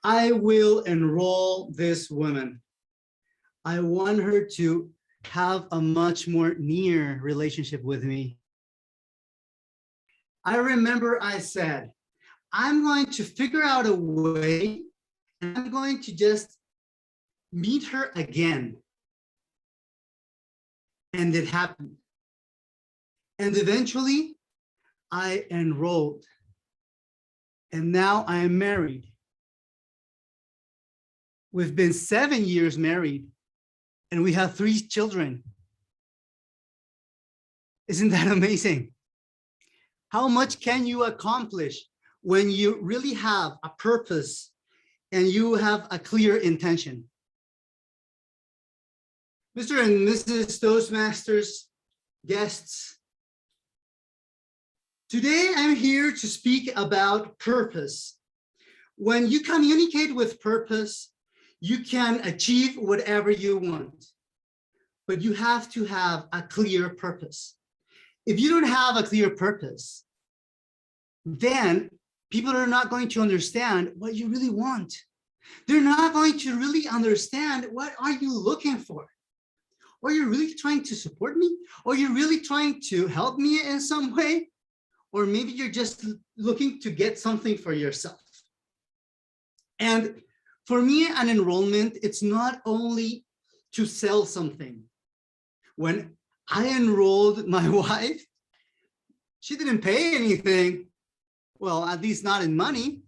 I will enroll this woman. I want her to have a much more near relationship with me. I remember I said, I'm going to figure out a way, and I'm going to just meet her again. And it happened. And eventually I enrolled. And now I am married. We've been 7 years married, and we have 3 children. Isn't that amazing? How much can you accomplish when you really have a purpose and you have a clear intention? Mr. and Mrs. Toastmasters, guests, today I'm here to speak about purpose. When you communicate with purpose, you can achieve whatever you want, but you have to have a clear purpose. If you don't have a clear purpose, then people are not going to understand what you really want. They're not going to really understand what are you looking for. Are you really trying to support me? Are you really trying to help me in some way? Or maybe you're just looking to get something for yourself. And for me, an enrollment, it's not only to sell something. When I enrolled my wife, she didn't pay anything. Well, at least not in money.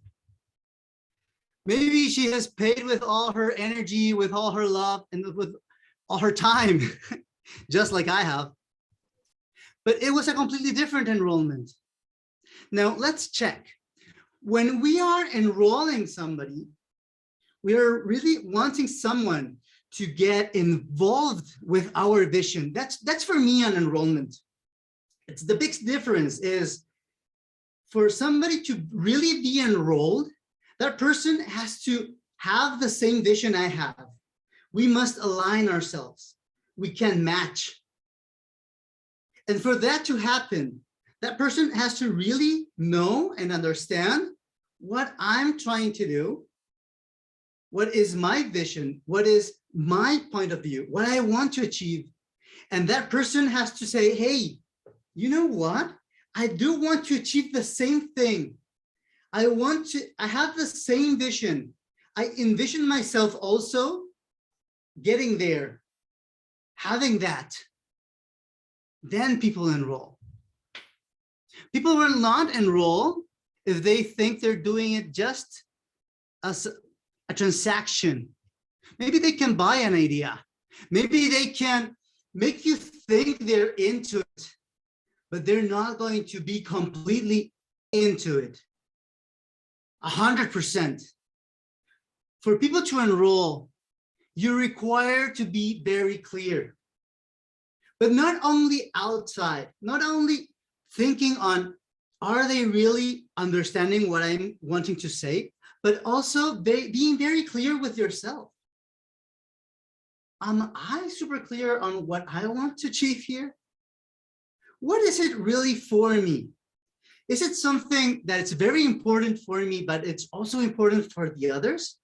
Maybe she has paid with all her energy, with all her love, and with all her time, just like I have. But it was a completely different enrollment. Now let's check. When we are enrolling somebody, we are really wanting someone to get involved with our vision. That's for me an enrollment. It's the big difference is for somebody to really be enrolled, that person has to have the same vision I have. We must align ourselves. We can match. And for that to happen, that person has to really know and understand what I'm trying to do, what is my vision, what is my point of view, what I want to achieve. And that person has to say, hey, you know what? I do want to achieve the same thing. I have the same vision. I envision myself also getting there, having that. Then people enroll. People will not enroll if they think they're doing it just as a transaction. Maybe they can buy an idea. Maybe they can make you think they're into it, but they're not going to be completely into it, 100%. For people to enroll, you're required to be very clear, but not only outside, not only thinking on, are they really understanding what I'm wanting to say, but also being very clear with yourself. Am I super clear on what I want to achieve here? What is it really for me? Is it something that it's very important for me, but it's also important for the others?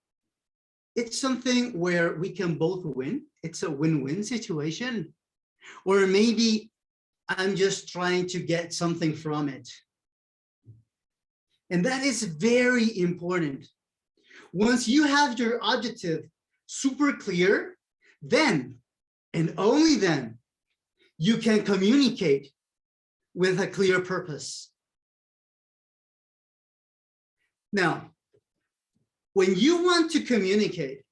It's something where we can both win. It's a win-win situation. Or maybe I'm just trying to get something from it. And that is very important. Once you have your objective super clear, then, and only then, you can communicate with a clear purpose. Now, when you want to communicate,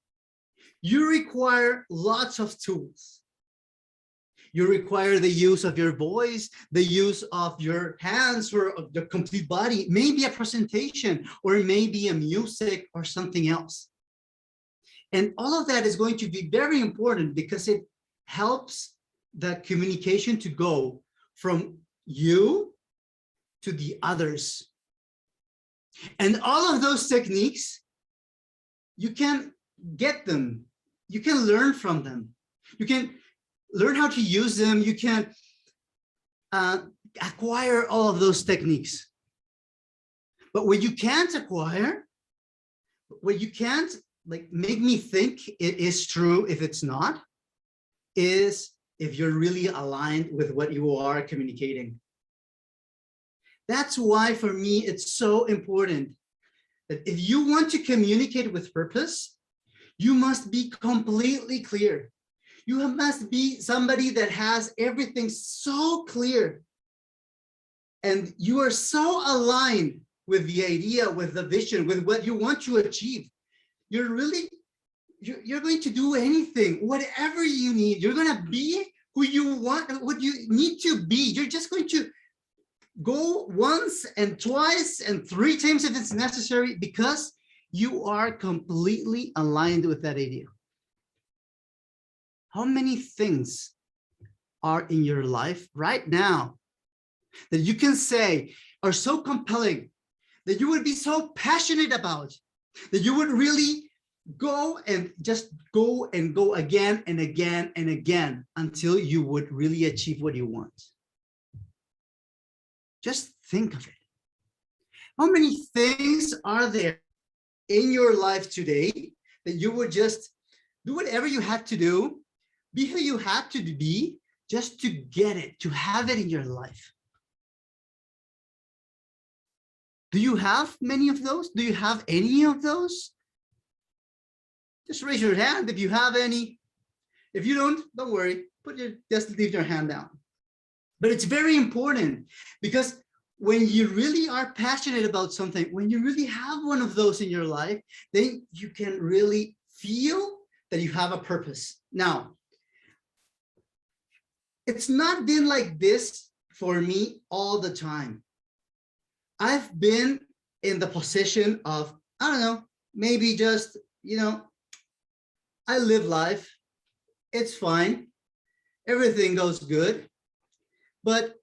you require lots of tools. You require the use of your voice, the use of your hands or of the complete body, maybe a presentation, or maybe a music or something else. And all of that is going to be very important because it helps the communication to go from you to the others. And all of those techniques, you can get them. You can learn from them. You can learn how to use them. You can acquire all of those techniques. But what you can't acquire, what you can't like make me think it is true if it's not, is if you're really aligned with what you are communicating. That's why for me, it's so important that if you want to communicate with purpose, you must be completely clear. You must be somebody that has everything so clear. And you are so aligned with the idea, with the vision, with what you want to achieve. You're going to do anything, whatever you need. You're going to be who you want, what you need to be. You're just going to go once and twice and 3 times if it's necessary, because you are completely aligned with that idea. How many things are in your life right now that you can say are so compelling, that you would be so passionate about, that you would really go and just go and go again and again and again until you would really achieve what you want? Just think of it. How many things are there in your life today that you would just do whatever you had to do, be who you had to be, just to get it, to have it in your life? Do you have many of those? Do you have any of those? Just raise your hand if you have any. If you don't worry, just leave your hand down. But it's very important, because when you really are passionate about something, when you really have one of those in your life, then you can really feel that you have a purpose. Now, it's not been like this for me all the time. I've been in the position of, I don't know, maybe just, I live life. It's fine. Everything goes good. But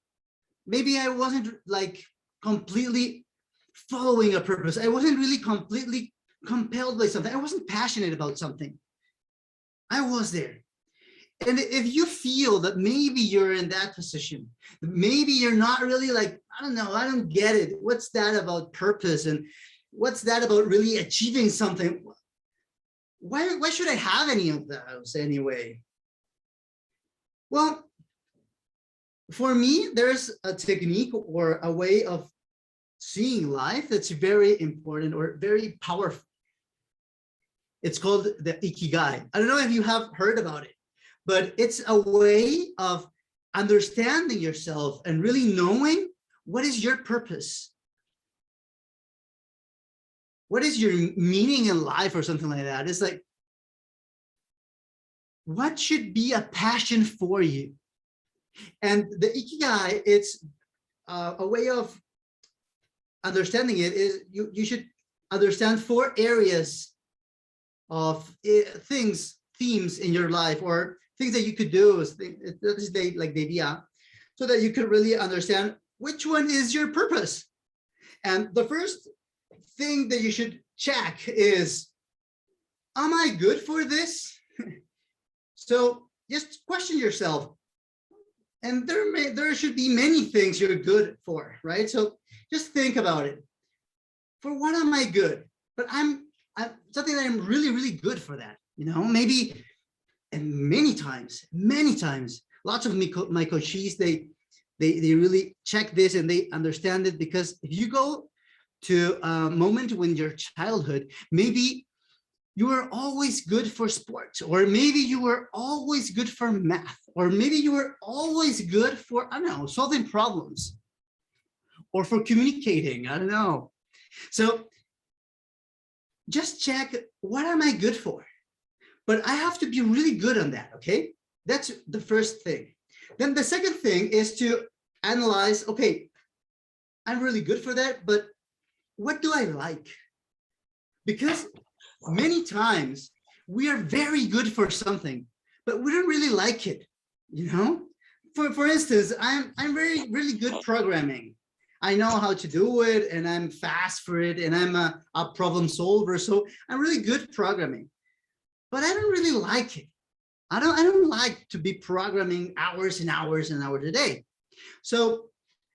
maybe I wasn't like completely following a purpose. I wasn't really completely compelled by something. I wasn't passionate about something. I was there. And if you feel that maybe you're in that position, maybe you're not really like, I don't know, I don't get it. What's that about purpose? And what's that about really achieving something? Why should I have any of those anyway? Well, for me, there's a technique or a way of seeing life that's very important or very powerful. It's called the Ikigai. I don't know if you have heard about it, but it's a way of understanding yourself and really knowing what is your purpose. What is your meaning in life or something like that? It's like, what should be a passion for you? And the Ikigai, it's a way of understanding it is you should understand 4 areas of themes in your life, or things that you could do, like the idea, so that you could really understand which one is your purpose. And the first thing that you should check is, am I good for this? So just question yourself. And there should be many things you're good for, right? So just think about it. For what am I good? But I'm something that I'm really, really good for that. Maybe, and many times, lots of my coaches, they really check this and they understand it, because if you go to a moment when your childhood, maybe you were always good for sports, or maybe you were always good for math, or maybe you were always good for, I don't know, solving problems, or for communicating, I don't know. So just check, what am I good for? But I have to be really good on that, okay? That's the first thing. Then the second thing is to analyze, okay, I'm really good for that, but what do I like? Because many times we are very good for something, but we don't really like it, For instance, I'm really good programming. I know how to do it, and I'm fast for it, and I'm a problem solver, so I'm really good programming. But I don't really like it. I don't like to be programming hours and hours and hours a day. So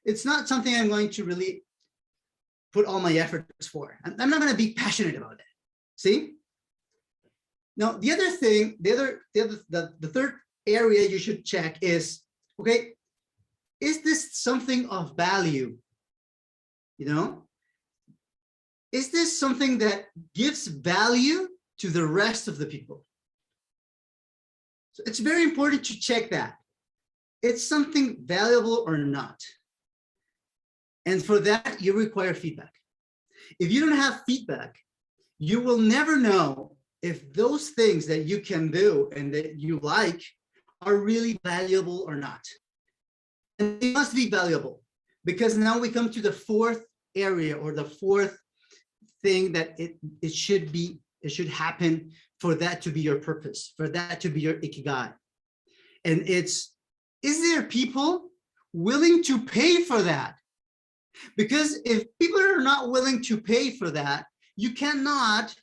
it's not something I'm going to really put all my efforts for. I'm not going to be passionate about it. See? Now, the other thing, the third area you should check is, okay, is this something of value? Is this something that gives value to the rest of the people? So it's very important to check that. It's something valuable or not. And for that, you require feedback. If you don't have feedback, you will never know if those things that you can do and that you like are really valuable or not. And they must be valuable, because now we come to the fourth area, or the fourth thing that it should happen for that to be your purpose, for that to be your ikigai. And is there people willing to pay for that? Because if people are not willing to pay for that, you cannot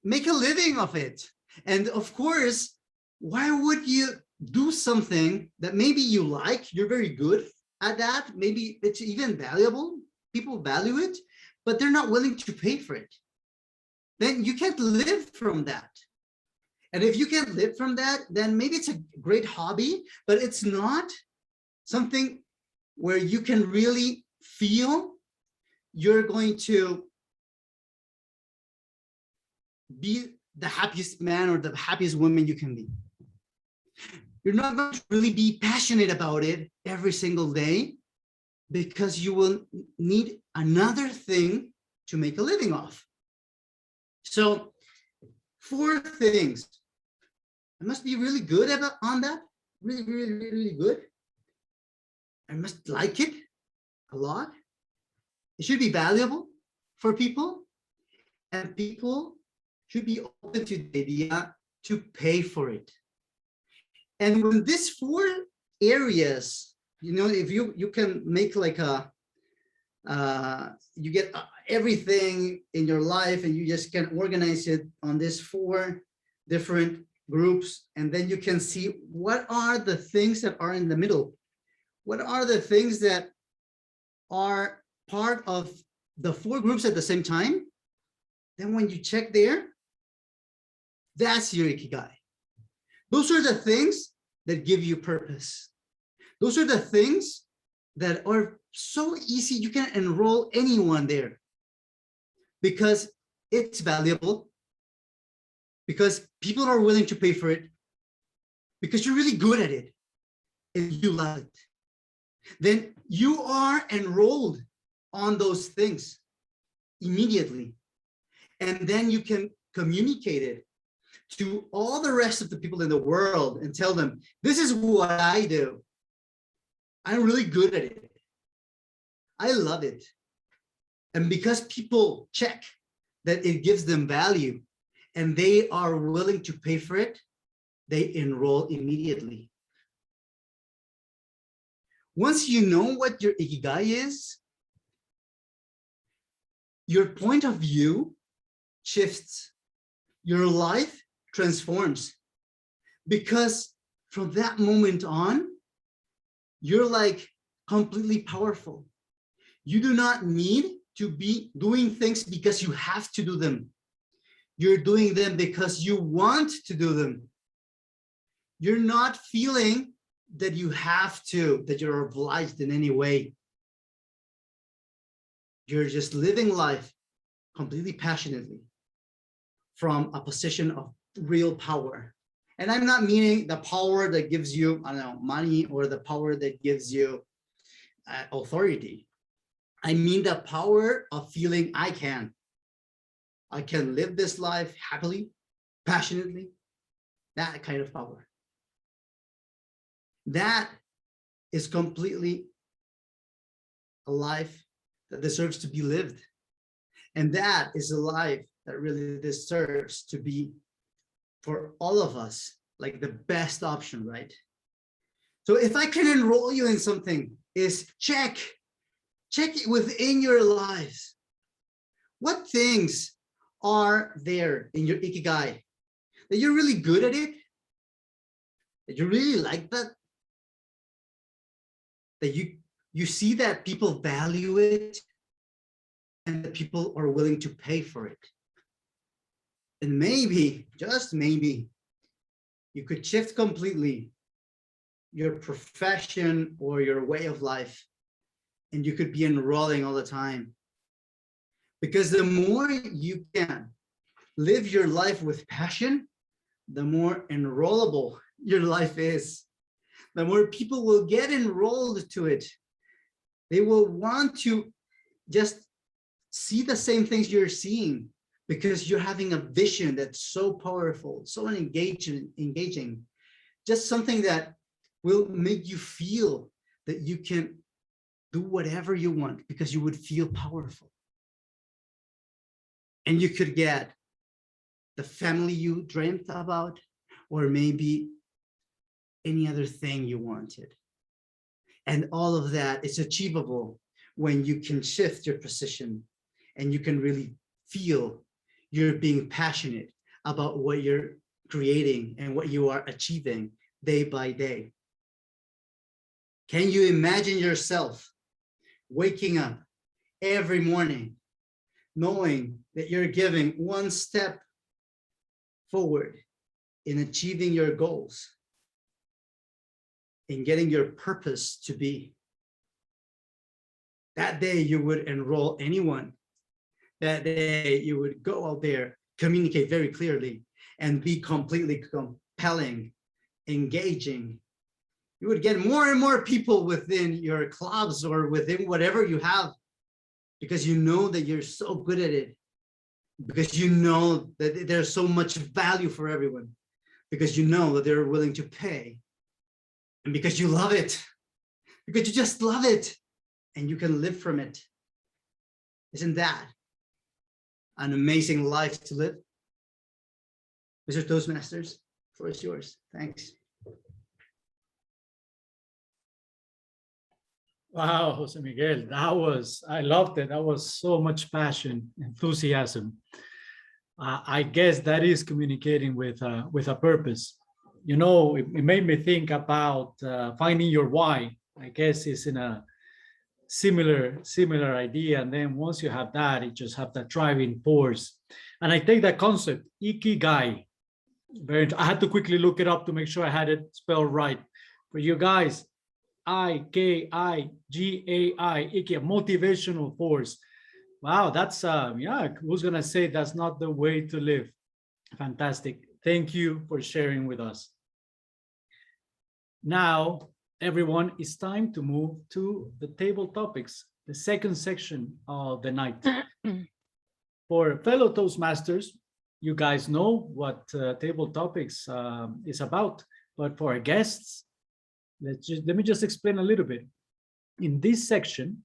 make a living of it. And of course, why would you do something that maybe you like, you're very good at that, maybe it's even valuable, people value it, but they're not willing to pay for it? Then you can't live from that. And if you can't live from that, then maybe it's a great hobby, but it's not something where you can really feel you're going to be the happiest man or the happiest woman you can be. You're not going to really be passionate about it every single day, because you will need another thing to make a living off. So 4 things. I must be really good on that, really, really, really, really good. I must like it a lot. It should be valuable for people, and people should be open to the idea to pay for it. And when these 4 areas, if you can make like you get everything in your life, and you just can organize it on these 4 different groups, and then you can see what are the things that are in the middle. What are the things that are part of the 4 groups at the same time? Then when you check there, that's your ikigai. Those are the things that give you purpose. Those are the things that are so easy. You can enroll anyone there, because it's valuable, because people are willing to pay for it, because you're really good at it and you love it. Then you are enrolled on those things immediately. And then you can communicate it to all the rest of the people in the world and tell them, this is what I do. I'm really good at it. I love it. And because people check that it gives them value and they are willing to pay for it, they enroll immediately. Once you know what your ikigai is, your point of view shifts, your life transforms, because from that moment on, you're like completely powerful. You do not need to be doing things because you have to do them. You're doing them because you want to do them. You're not feeling that you have to, that you're obliged in any way. You're just living life completely passionately from a position of real power. And I'm not meaning the power that gives you, I don't know, money, or the power that gives you authority. I mean the power of feeling I can live this life happily, passionately, that kind of power. That is completely a life that deserves to be lived. And that is a life that really deserves to be, for all of us, like the best option, right? So if I can enroll you in something, is check it within your lives. What things are there in your ikigai that you're really good at it, that you really like that you see that people value it and that people are willing to pay for it. And maybe, just maybe, you could shift completely your profession or your way of life, and you could be enrolling all the time. Because the more you can live your life with passion, the more enrollable your life is. The more people will get enrolled to it. They will want to just see the same things you're seeing, because you're having a vision that's so powerful, so engaging, just something that will make you feel that you can do whatever you want because you would feel powerful. And you could get the family you dreamt about, or maybe any other thing you wanted. And all of that is achievable when you can shift your position and you can really feel you're being passionate about what you're creating and what you are achieving day by day. Can you imagine yourself waking up every morning knowing that you're giving one step forward in achieving your goals, in getting your purpose to be? That day you would enroll anyone. That day you would go out there, communicate very clearly, and be completely compelling, engaging. You would get more and more people within your clubs or within whatever you have, because you know that you're so good at it, because you know that there's so much value for everyone, because you know that they're willing to pay, and because you love it, because you just love it, and you can live from it. Isn't that an amazing life to live? Mr. Toastmasters, the floor is yours. Thanks. Wow, Jose Miguel, I loved it. That was so much passion, enthusiasm. I guess that is communicating with a purpose. You know, it made me think about finding your why. I guess it's in a similar idea. And then once you have that, you just have that driving force. And I take that concept, ikigai. I had to quickly look it up to make sure I had it spelled right. For you guys, I-K-I-G-A-I, Iki, a motivational force. Wow, that's, yeah, who's gonna say that's not the way to live? Fantastic. Thank you for sharing with us. Now, everyone, it's time to move to the table topics, the second section of the night. For fellow Toastmasters, you guys know what table topics is about, but for our guests, let me just explain a little bit. In this section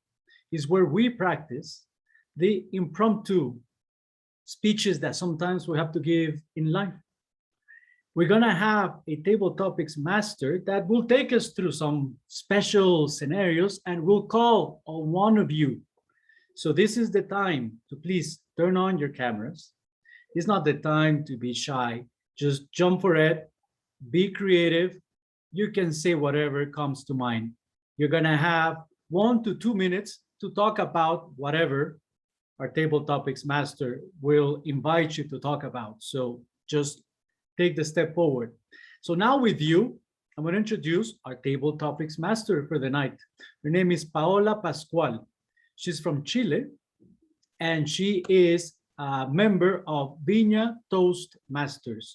is where we practice the impromptu speeches that sometimes we have to give in life. We're gonna have a table topics master that will take us through some special scenarios and we'll call on one of you. So this is the time to please turn on your cameras. It's not the time to be shy. Just jump for it, be creative. You can say whatever comes to mind. You're gonna have 1 to 2 minutes to talk about whatever our table topics master will invite you to talk about. So just take the step forward. So now with you, I'm going to introduce our table topics master for the night. Her name is Paola Pascual. She's from Chile, and she is a member of Viña Toastmasters.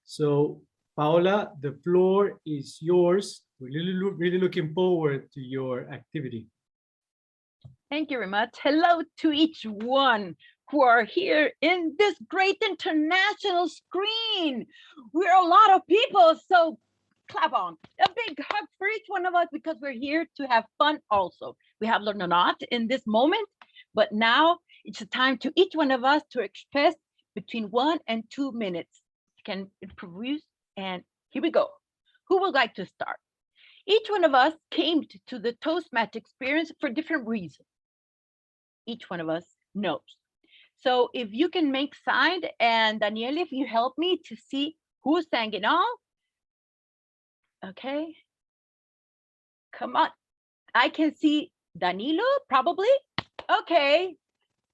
So Paola, the floor is yours. We're really looking forward to your activity. Thank you very much. Hello to each one who are here in this great international screen. We're a lot of people, so clap on. A big hug for each one of us because we're here to have fun also. We have learned a lot in this moment, but now it's a time to each one of us to express between 1 and 2 minutes. Can improvise, and here we go. Who would like to start? Each one of us came to the Toastmaster experience for different reasons. Each one of us knows. So if you can make sign, and Danielle, if you help me to see who's hanging on. Okay. Come on. I can see Danilo, probably. Okay.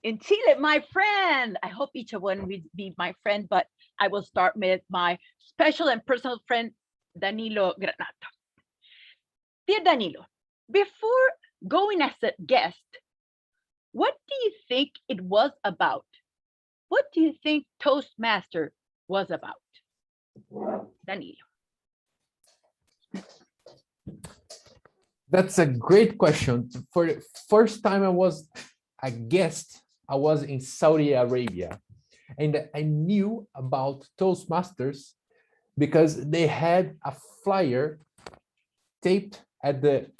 In Chile, my friend. I hope each one will be my friend, but I will start with my special and personal friend, Danilo Granato. Dear Danilo, before going as a guest, what do you think it was about? What do you think Toastmaster was about? Danilo. That's a great question. For the first time I was a guest, I was in Saudi Arabia. And I knew about Toastmasters because they had a flyer taped at the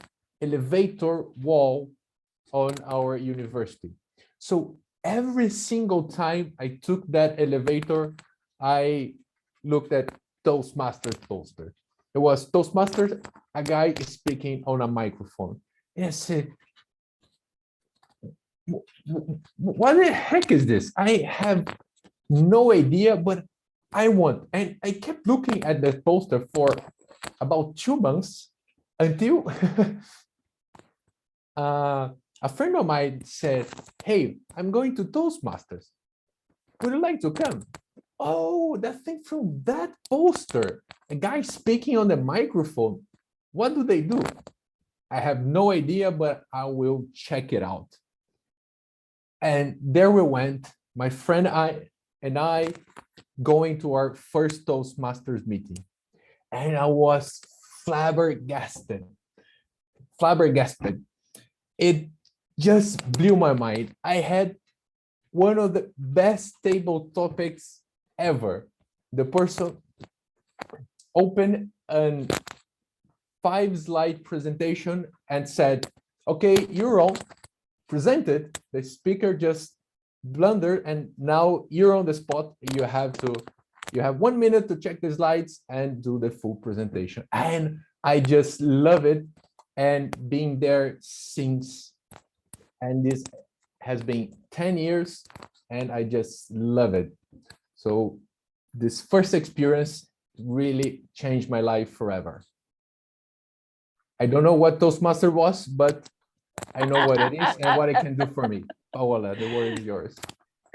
elevator wall on our university. So every single time I took that elevator, I looked at Toastmasters poster. It was Toastmasters, a guy speaking on a microphone. And I said, what the heck is this? I have no idea, but I want. And I kept looking at that poster for about 2 months until a friend of mine said, hey, I'm going to Toastmasters. Would you like to come? Oh, that thing from that poster, a guy speaking on the microphone. What do they do? I have no idea, but I will check it out. And there we went, my friend and I going to our first Toastmasters meeting. And I was flabbergasted. It just blew my mind. I had one of the best table topics ever. The person opened a 5-slide presentation and said, okay, you're on, presented. The speaker just blundered, and now you're on the spot. You have 1 minute to check the slides and do the full presentation. And I just love it. And being there since, and this has been 10 years, and I just love it. So this first experience really changed my life forever. I don't know what Toastmaster was, but I know what it is and what it can do for me. Paola, the word is yours.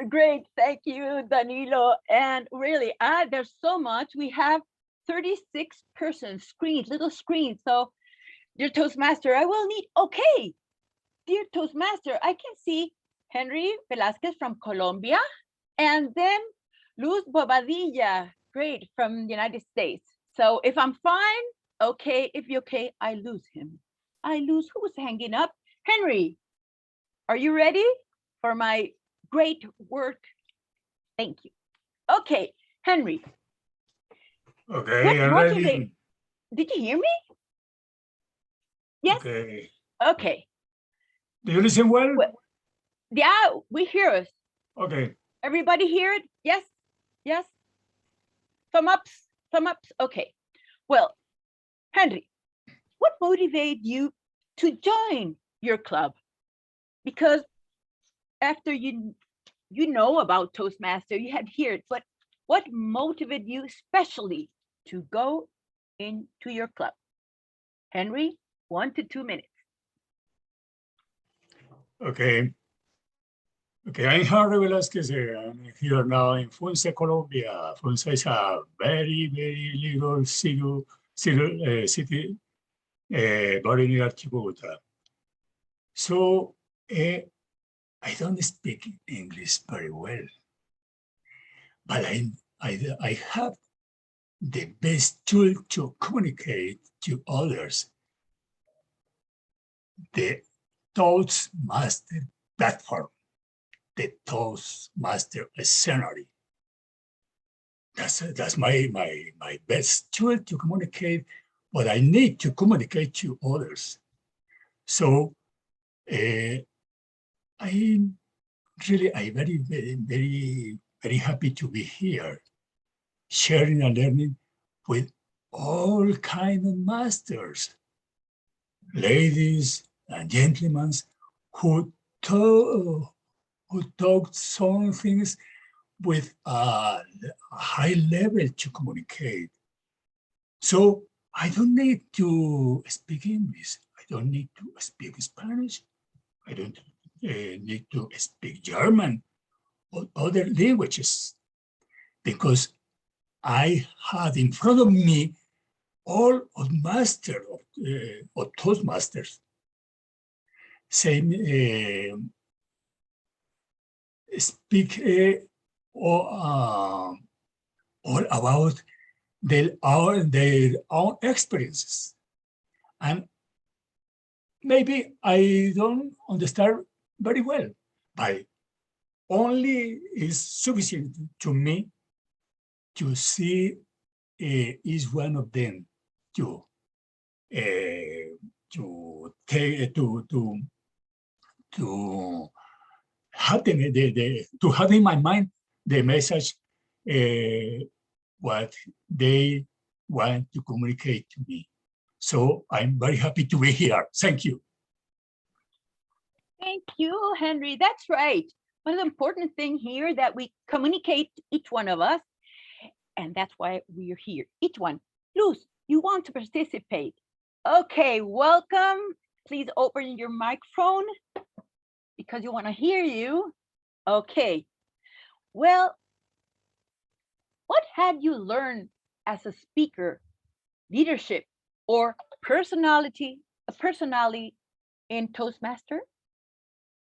Great, thank you, Danilo. And really, there's so much. We have 36 persons, screens, little screens. So, dear Toastmaster, I will need, okay. Dear Toastmaster, I can see Henry Velasquez from Colombia, and then Luz Bobadilla, great, from the United States. So if I'm fine, okay. If you're okay, I lose him. I lose who was hanging up. Henry, are you ready for my great work? Thank you. Okay, Henry. Okay, I'm ready. Did you hear me? Yes? Okay. Okay. Do you listen well? Yeah, we hear us. Okay. Everybody hear it? Yes, yes. Thumb ups, thumb ups. Okay. Well, Henry, what motivated you to join your club? Because after you know about Toastmaster, you had heard it, but what motivated you especially to go into your club? Henry, 1 to 2 minutes. Okay. Okay, I'm Henry Velasquez. I'm here now in Funza, Colombia. Funza is a very, very little city, very near to Bogota. So I don't speak English very well, but I have the best tool to communicate to others. The Toastmaster platform, the Toastmaster scenery. That's my best tool to communicate what I need to communicate to others. So I'm very happy to be here, sharing and learning with all kinds of masters, ladies and gentlemen who talk some things with a high level to communicate. So I don't need to speak English. I don't need to speak Spanish. I don't need to speak German or other languages, because I had in front of me all of masters of Toastmasters saying, speak all about their own experiences. And maybe I don't understand very well, but only is sufficient to me to see each one of them to have to have in my mind the message what they want to communicate to me. So I'm very happy to be here. Thank you. Thank you, Henry. That's right. One of the important things here that we communicate, each one of us, and that's why we're here. Each one. Luz, you want to participate? Okay, welcome. Please open your microphone because you want to hear you. Okay. Well, what had you learned as a speaker, leadership, or personality in Toastmaster?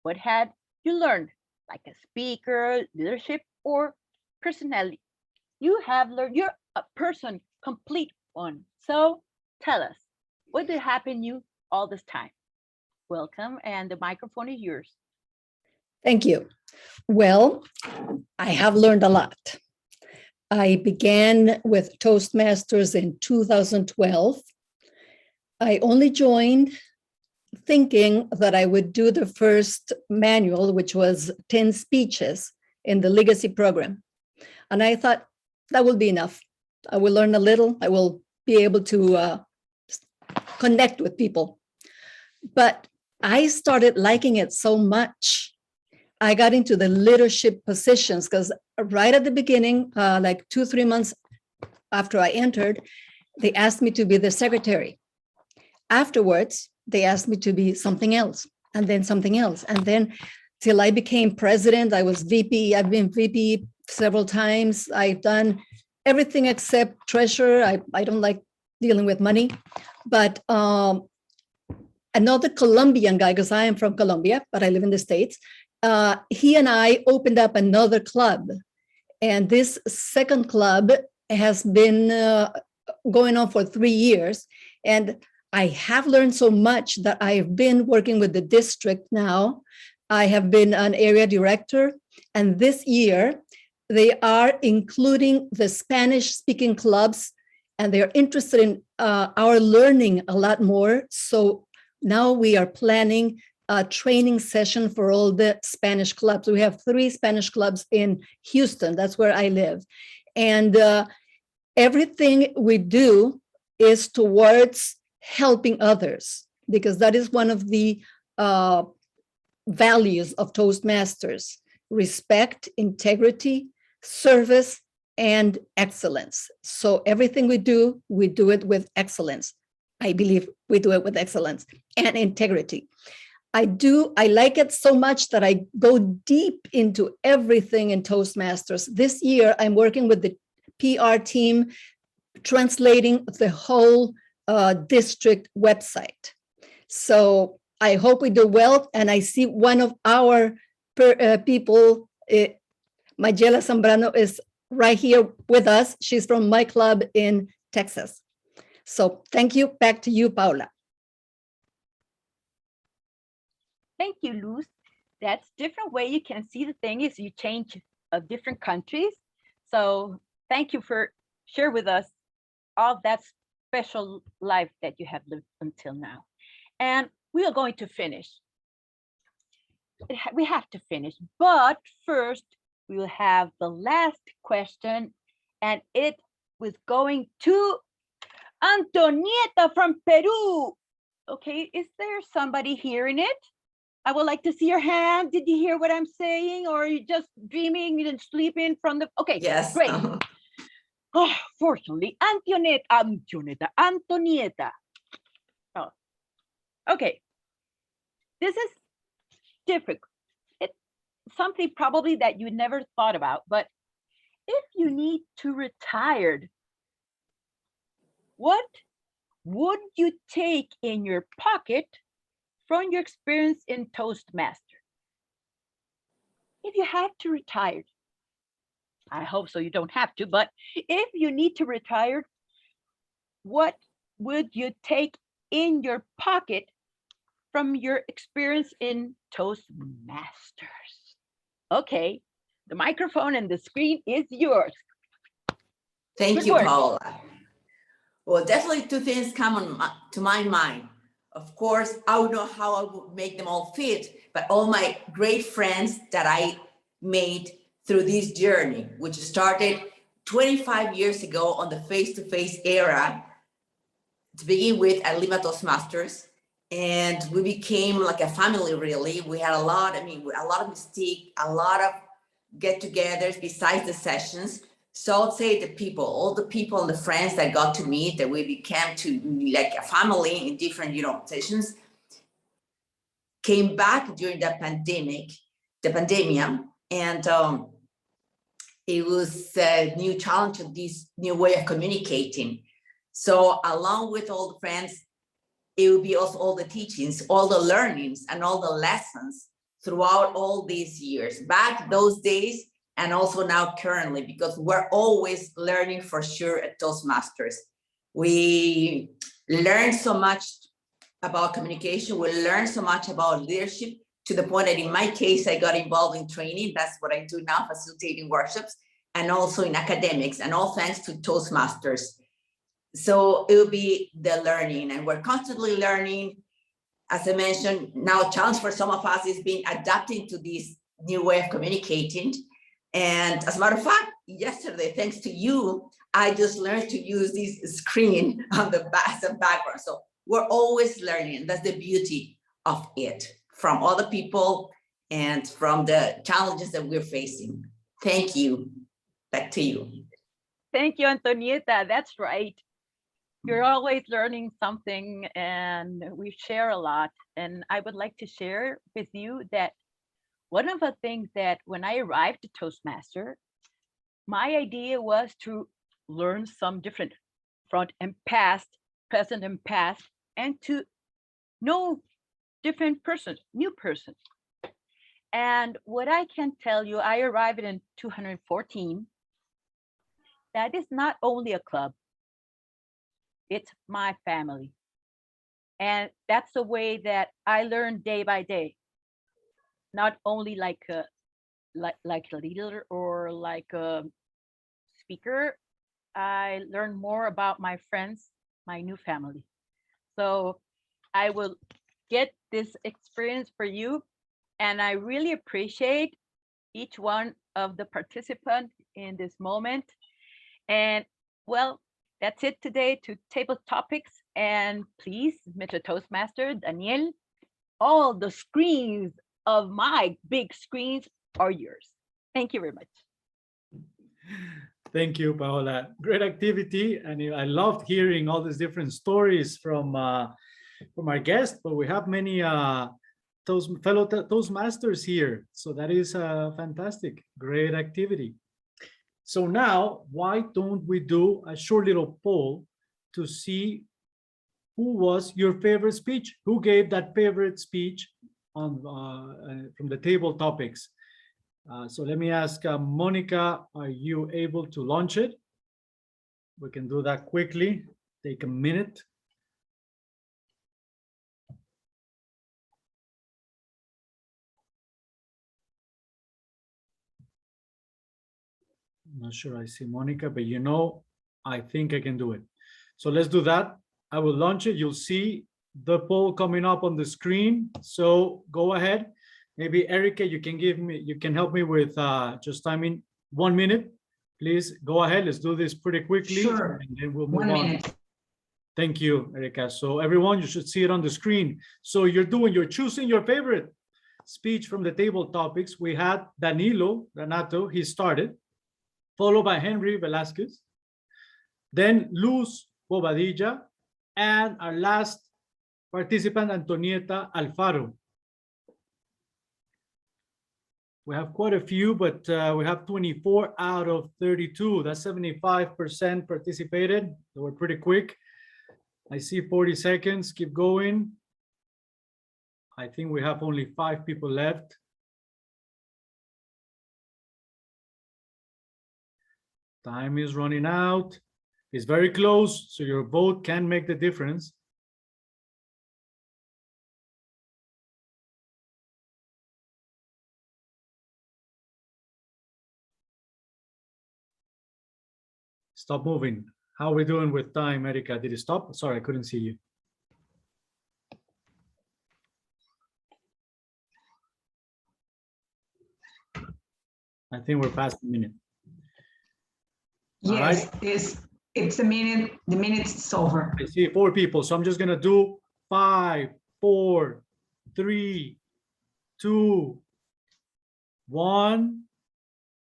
What had you learned, like a speaker, leadership, or personality? You have learned, you're a person, complete one. So tell us, what did happen to you all this time? Welcome, and the microphone is yours. Thank you. Well, I have learned a lot. I began with Toastmasters in 2012. I only joined thinking that I would do the first manual, which was 10 speeches in the legacy program. And I thought that will be enough. I will learn a little. I will be able to connect with people. But I started liking it so much. I got into the leadership positions because right at the beginning, like 2-3 months after I entered, they asked me to be the secretary. Afterwards, they asked me to be something else, and then something else. And then till I became president, I was VP. I've been VP several times. I've done everything except treasurer. I don't like dealing with money. But another Colombian guy, because I am from Colombia, but I live in the States, he and I opened up another club. And this second club has been going on for 3 years. And I have learned so much that I've been working with the district now. I have been an area director. And this year, they are including the Spanish-speaking clubs, and they're interested in our learning a lot more. So now we are planning a training session for all the Spanish clubs. We have 3 Spanish clubs in Houston. That's where I live. And everything we do is towards helping others, because that is one of the values of Toastmasters: respect, integrity, service, and excellence. So everything we do it with excellence. I believe we do it with excellence and integrity. I like it so much that I go deep into everything in Toastmasters. This year, I'm working with the PR team, translating the whole district website. So I hope we do well. And I see one of our people, Mayela Zambrano, is right here with us. She's from my club in Texas. So thank you. Back to you, Paula. Thank you, Luz. That's different way you can see the thing is you change of different countries. So thank you for sharing with us all that special life that you have lived until now. And we are going to finish. We have to finish, but first we will have the last question, and it was going to Antonieta from Peru. Okay, is there somebody hearing it? I would like to see your hand. Did you hear what I'm saying? Or are you just dreaming and sleeping from the, okay, yes. Great. Oh, fortunately, Antonieta. Oh, okay. This is difficult. It's something probably that you never thought about, but if you need to retire, what would you take in your pocket from your experience in Toastmaster? If you had to retire, I hope so you don't have to, but if you need to retire, what would you take in your pocket from your experience in Toastmasters? Okay, the microphone and the screen is yours. Thank you, Paula. Well, definitely 2 things come to my mind. Of course, I don't know how I would make them all fit, but all my great friends that I made through this journey, which started 25 years ago on the face-to-face era, to begin with at Lima Toastmasters. And we became like a family, really. We had a lot of mystique, a lot of get-togethers besides the sessions. So I'd say the people, all the people and the friends that got to meet, that we became to like a family in different, sessions, came back during the pandemic, and it was a new challenge of this new way of communicating. So along with all the friends, it will be also all the teachings, all the learnings, and all the lessons throughout all these years, back those days, and also now currently, because we're always learning for sure at Toastmasters. We learn so much about communication, we learn so much about leadership, to the point that in my case, I got involved in training. That's what I do now, facilitating workshops, and also in academics, and all thanks to Toastmasters. So it will be the learning, and we're constantly learning. As I mentioned, now a challenge for some of us is being adapting to this new way of communicating. And as a matter of fact, yesterday, thanks to you, I just learned to use this screen on the background. So we're always learning. That's the beauty of it, from other people and from the challenges that we're facing. Thank you. Back to you. Thank you, Antonieta. That's right. You're always learning something, and we share a lot. And I would like to share with you that one of the things that when I arrived at Toastmaster, my idea was to learn some different front and past, present and past, and to know different persons, new persons. And what I can tell you, I arrived in 214. That is not only a club, it's my family. And that's the way that I learn day by day. Not only like a leader or like a speaker, I learn more about my friends, my new family. So I will get this experience for you. And I really appreciate each one of the participants in this moment. And well, that's it today to table topics. And please, Mr. Toastmaster, Daniel, all the screens of my big screens are yours. Thank you very much. Thank you, Paola. Great activity. And I loved hearing all these different stories from our guests, but we have many fellow Toastmasters here. So that is fantastic. Great activity. So now, why don't we do a short little poll to see who was your favorite speech? Who gave that favorite speech on from the table topics? So let me ask Monica, are you able to launch it? We can do that quickly. Take a minute. I'm not sure I see Monica, but you know, I think I can do it. So let's do that. I will launch it. You'll see the poll coming up on the screen. So go ahead. Maybe Erica, you can help me with just timing 1 minute. Please go ahead. Let's do this pretty quickly. Sure. And then we'll move 1 on. minute. Thank you, Erica. So everyone, you should see it on the screen. So you're choosing your favorite speech from the table topics. We had Danilo Granato, he started, followed by Henry Velasquez, then Luz Bobadilla, and our last participant, Antonieta Alfaro. We have quite a few, but we have 24 out of 32. That's 75% participated. They were pretty quick. I see 40 seconds. Keep going. I think we have only 5 people left. Time is running out. It's very close, so your vote can make the difference. Stop moving. How are we doing with time, Erika? Did it stop? Sorry, I couldn't see you. I think we're past the minute. Yes, right. it's a minute. The minute's over. I see 4 people, so I'm just gonna do 5, 4, 3, 2, 1,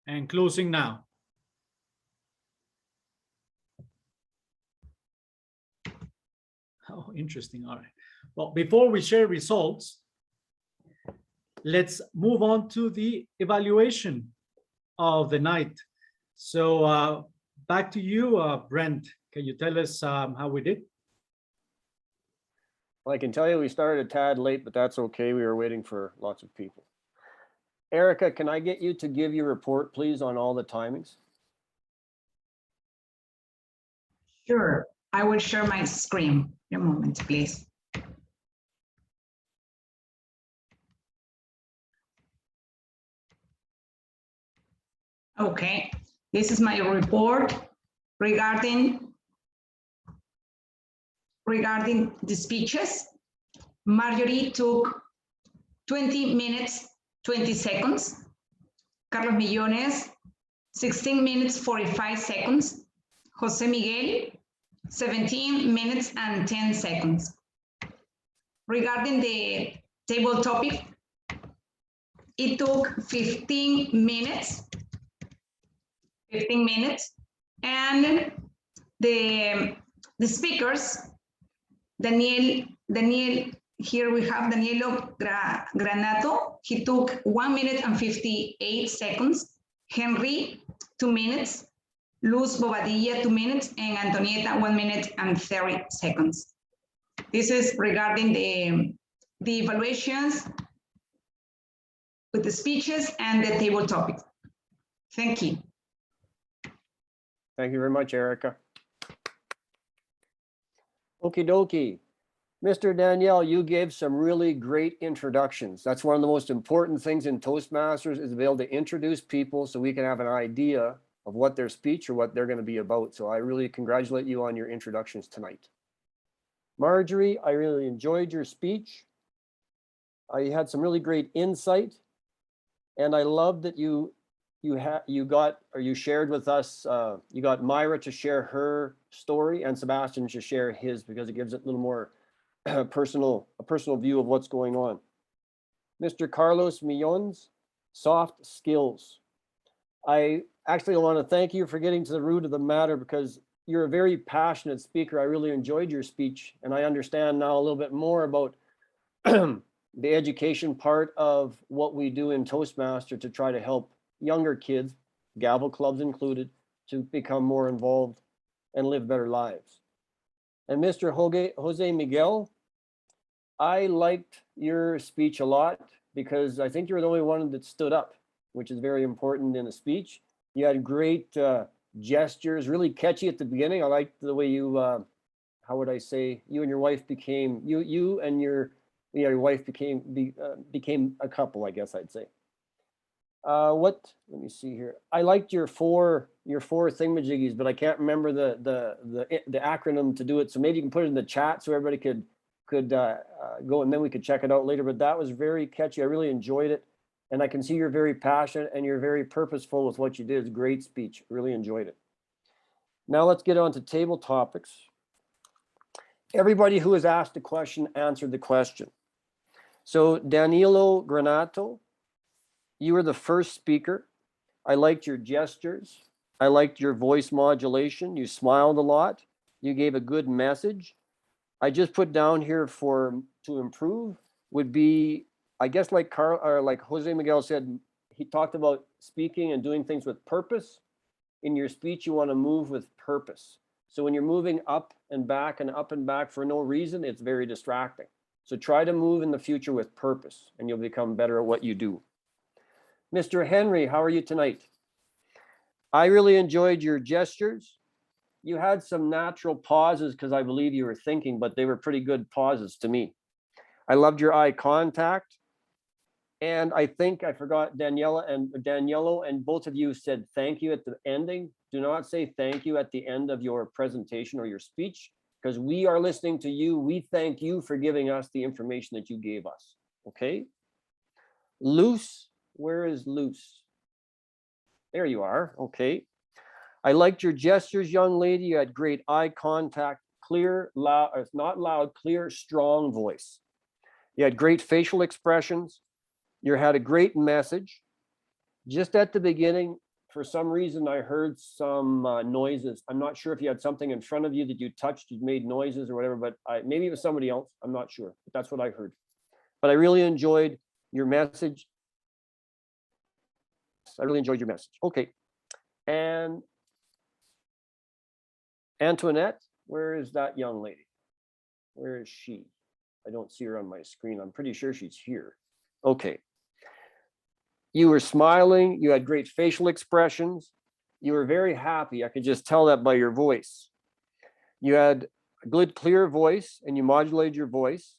and closing now. Oh, interesting. All right. Well, before we share results, let's move on to the evaluation of the night. So back to you, Brent. Can you tell us how we did? Well, I can tell you we started a tad late, but that's okay. We were waiting for lots of people. Erica, can I get you to give your report, please, on all the timings? Sure. I will share my screen. A moment, please. Okay, this is my report regarding the speeches. Marjorie took 20 minutes, 20 seconds. Carlos Millones, 16 minutes, 45 seconds. Jose Miguel, 17 minutes and 10 seconds. Regarding the table topic, it took 15 minutes. 15 minutes. And the speakers, Daniel, here we have Danilo Granato. He took 1 minute and 58 seconds. Henry, 2 minutes. Luz Bobadilla, 2 minutes. And Antonieta, 1 minute and 30 seconds. This is regarding the evaluations with the speeches and the table topics. Thank you. Thank you very much, Erica. Okie dokie. Mr. Danielle, you gave some really great introductions. That's one of the most important things in Toastmasters is to be able to introduce people so we can have an idea of what their speech or what they're going to be about. So I really congratulate you on your introductions tonight. Marjorie, I really enjoyed your speech. You had some really great insight, and I love that you shared with us. You got Myra to share her story and Sebastian to share his, because it gives it a little more personal view of what's going on. Mr. Carlos Millons, soft skills. I actually want to thank you for getting to the root of the matter, because you're a very passionate speaker. I really enjoyed your speech, and I understand now a little bit more about the education part of what we do in Toastmaster to try to help younger kids, gavel clubs included, to become more involved and live better lives. And Mr. Jose Miguel, I liked your speech a lot, because I think you're the only one that stood up, which is very important in a speech. You had great gestures, really catchy at the beginning. I liked the way you, how would I say, you and your wife became, you and your wife became a couple, I guess I'd say. Let me see here. I liked your four thingamajiggies, but I can't remember the acronym to do it. So maybe you can put it in the chat so everybody could go, and then we could check it out later. But that was very catchy. I really enjoyed it. And I can see you're very passionate and you're very purposeful with what you did. It's a great speech. Really enjoyed it. Now let's get on to table topics. Everybody who has asked a question answered the question. So Danilo Granato, you were the first speaker. I liked your gestures. I liked your voice modulation. You smiled a lot. You gave a good message. I just put down here to improve would be, I guess, like Jose Miguel said, he talked about speaking and doing things with purpose. In your speech, you want to move with purpose. So when you're moving up and back for no reason, it's very distracting. So try to move in the future with purpose, and you'll become better at what you do. Mr. Henry, how are you tonight? I really enjoyed your gestures. You had some natural pauses because I believe you were thinking, but they were pretty good pauses to me. I loved your eye contact. And I think I forgot Daniela and Daniello, and both of you said thank you at the ending. Do not say thank you at the end of your presentation or your speech, because we are listening to you. We thank you for giving us the information that you gave us. Okay. Luce, where is Luce? There you are. Okay. I liked your gestures, young lady. You had great eye contact, clear, loud, not loud, clear, strong voice. You had great facial expressions. You had a great message. Just at the beginning, for some reason, I heard some noises. I'm not sure if you had something in front of you that you touched, you made noises or whatever, but maybe it was somebody else. I'm not sure, but that's what I heard. But I really enjoyed your message. I really enjoyed your message. Okay. And Antoinette, where is that young lady? Where is she? I don't see her on my screen. I'm pretty sure she's here. Okay. You were smiling. You had great facial expressions. You were very happy. I could just tell that by your voice. You had a good, clear voice, and you modulated your voice.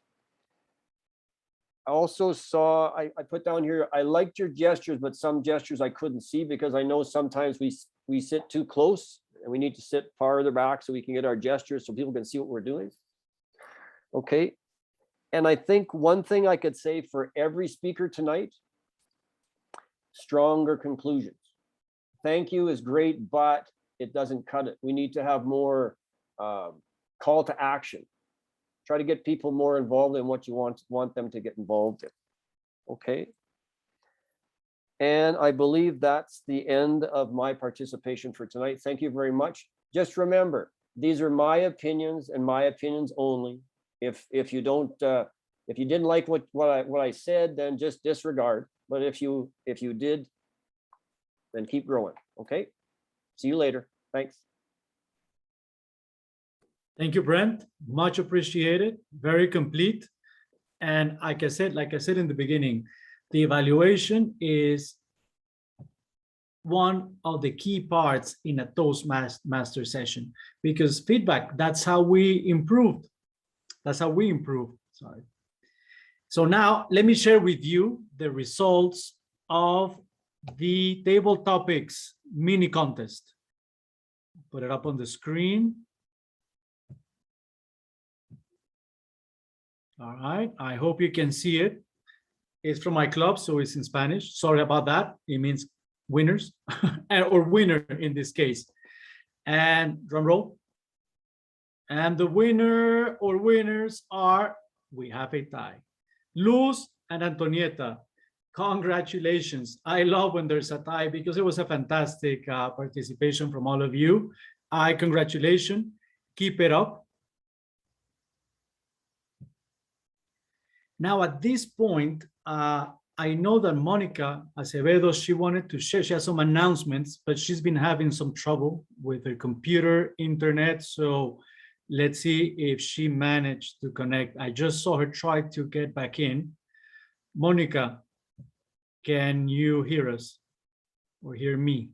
I also saw, I put down here, I liked your gestures, but some gestures I couldn't see because I know sometimes we sit too close and we need to sit farther back so we can get our gestures so people can see what we're doing. Okay. And I think one thing I could say for every speaker tonight, stronger conclusions. Thank you is great, but it doesn't cut it. We need to have more call to action. Try to get people more involved in what you want them to get involved in. Okay. And I believe that's the end of my participation for tonight. Thank you very much. Just remember, these are my opinions and my opinions only. If you don't, if you didn't like what I said, then just disregard. But if you did, then keep growing. Okay. See you later. Thanks. Thank you, Brent. Much appreciated. Very complete. And like I said in the beginning, the evaluation is one of the key parts in a Toastmaster session, because feedback, that's how we improved. That's how we improve. Sorry. So now let me share with you the results of the table topics mini contest. Put it up on the screen. All right, I hope you can see it. is from my club, so it's in Spanish. Sorry about that. It means winners or winner in this case. And drum roll. And the winner or winners are, we have a tie. Luz and Antonieta, congratulations. I love when there's a tie because it was a fantastic participation from all of you. Congratulations. Keep it up. Now, at this point, I know that Monica Acevedo, she wanted to share, she has some announcements, but she's been having some trouble with her computer, internet. So let's see if she managed to connect. I just saw her try to get back in. Monica, can you hear us or hear me?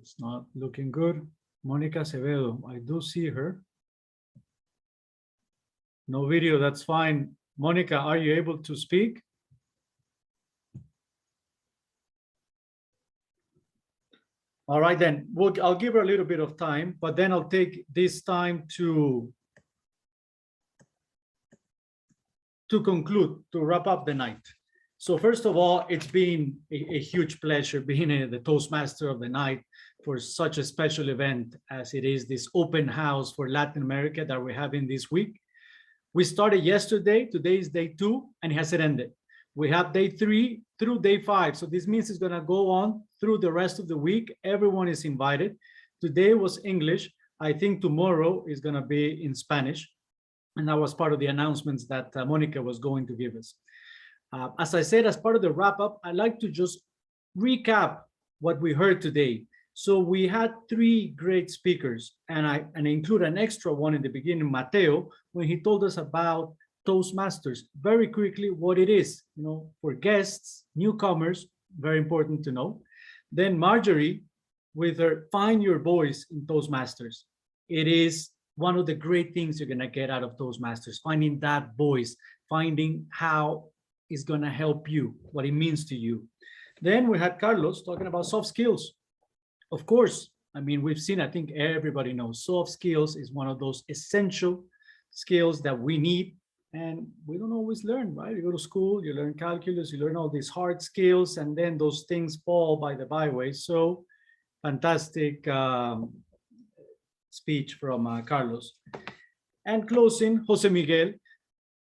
It's not looking good. Monica Acevedo, I do see her. No video, that's fine. Monica, are you able to speak? All right, then I'll give her a little bit of time, but then I'll take this time to conclude, to wrap up the night. So first of all, it's been a huge pleasure being the Toastmaster of the night for such a special event as it is this open house for Latin America that we're having this week. We started yesterday, today is day 2, and it hasn't ended. We have day 3 through day 5. So this means it's gonna go on through the rest of the week. Everyone is invited. Today was English. I think tomorrow is gonna be in Spanish. And that was part of the announcements that Monica was going to give us. As I said, as part of the wrap up, I'd like to just recap what we heard today. So we had 3 great speakers, and I include an extra one in the beginning, Mateo, when he told us about Toastmasters, very quickly what it is, you know, for guests, newcomers, very important to know. Then Marjorie with her Find Your Voice in Toastmasters. It is one of the great things you're gonna get out of Toastmasters, finding that voice, finding how it's gonna help you, what it means to you. Then we had Carlos talking about soft skills. Of course, I mean, we've seen, I think everybody knows, soft skills is one of those essential skills that we need, and we don't always learn, right? You go to school, you learn calculus, you learn all these hard skills, and then those things fall by the byway. So fantastic speech from Carlos. And closing, Jose Miguel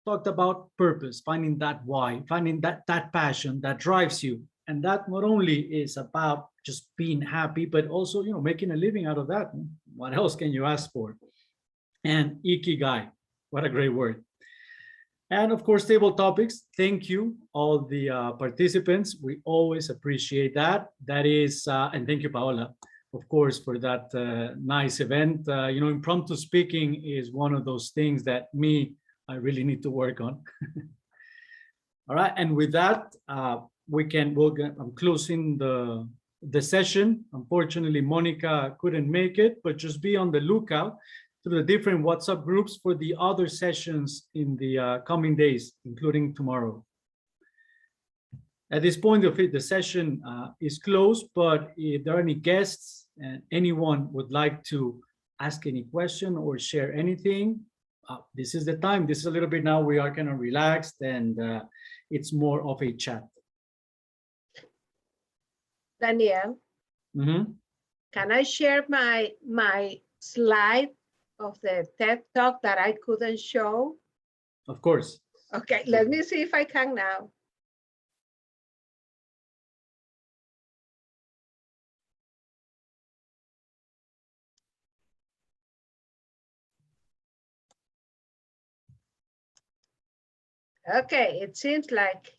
talked about purpose, finding that why, finding that passion that drives you. And that not only is about just being happy, but also, you know, making a living out of that. What else can you ask for? And ikigai, what a great word. And of course, table topics. Thank you, all the participants. We always appreciate that. That is, and thank you, Paola, of course, for that nice event. You know, impromptu speaking is one of those things that I really need to work on. All right, and with that, I'm closing the session. Unfortunately, Monica couldn't make it, but just be on the lookout through the different WhatsApp groups for the other sessions in the coming days, including tomorrow. At this point, the session is closed, but if there are any guests and anyone would like to ask any question or share anything, this is the time. This is a little bit now we are kind of relaxed and it's more of a chat. Daniel, can I share my slide of the TED Talk that I couldn't show? Of course. Okay, let me see if I can now. Okay, it seems like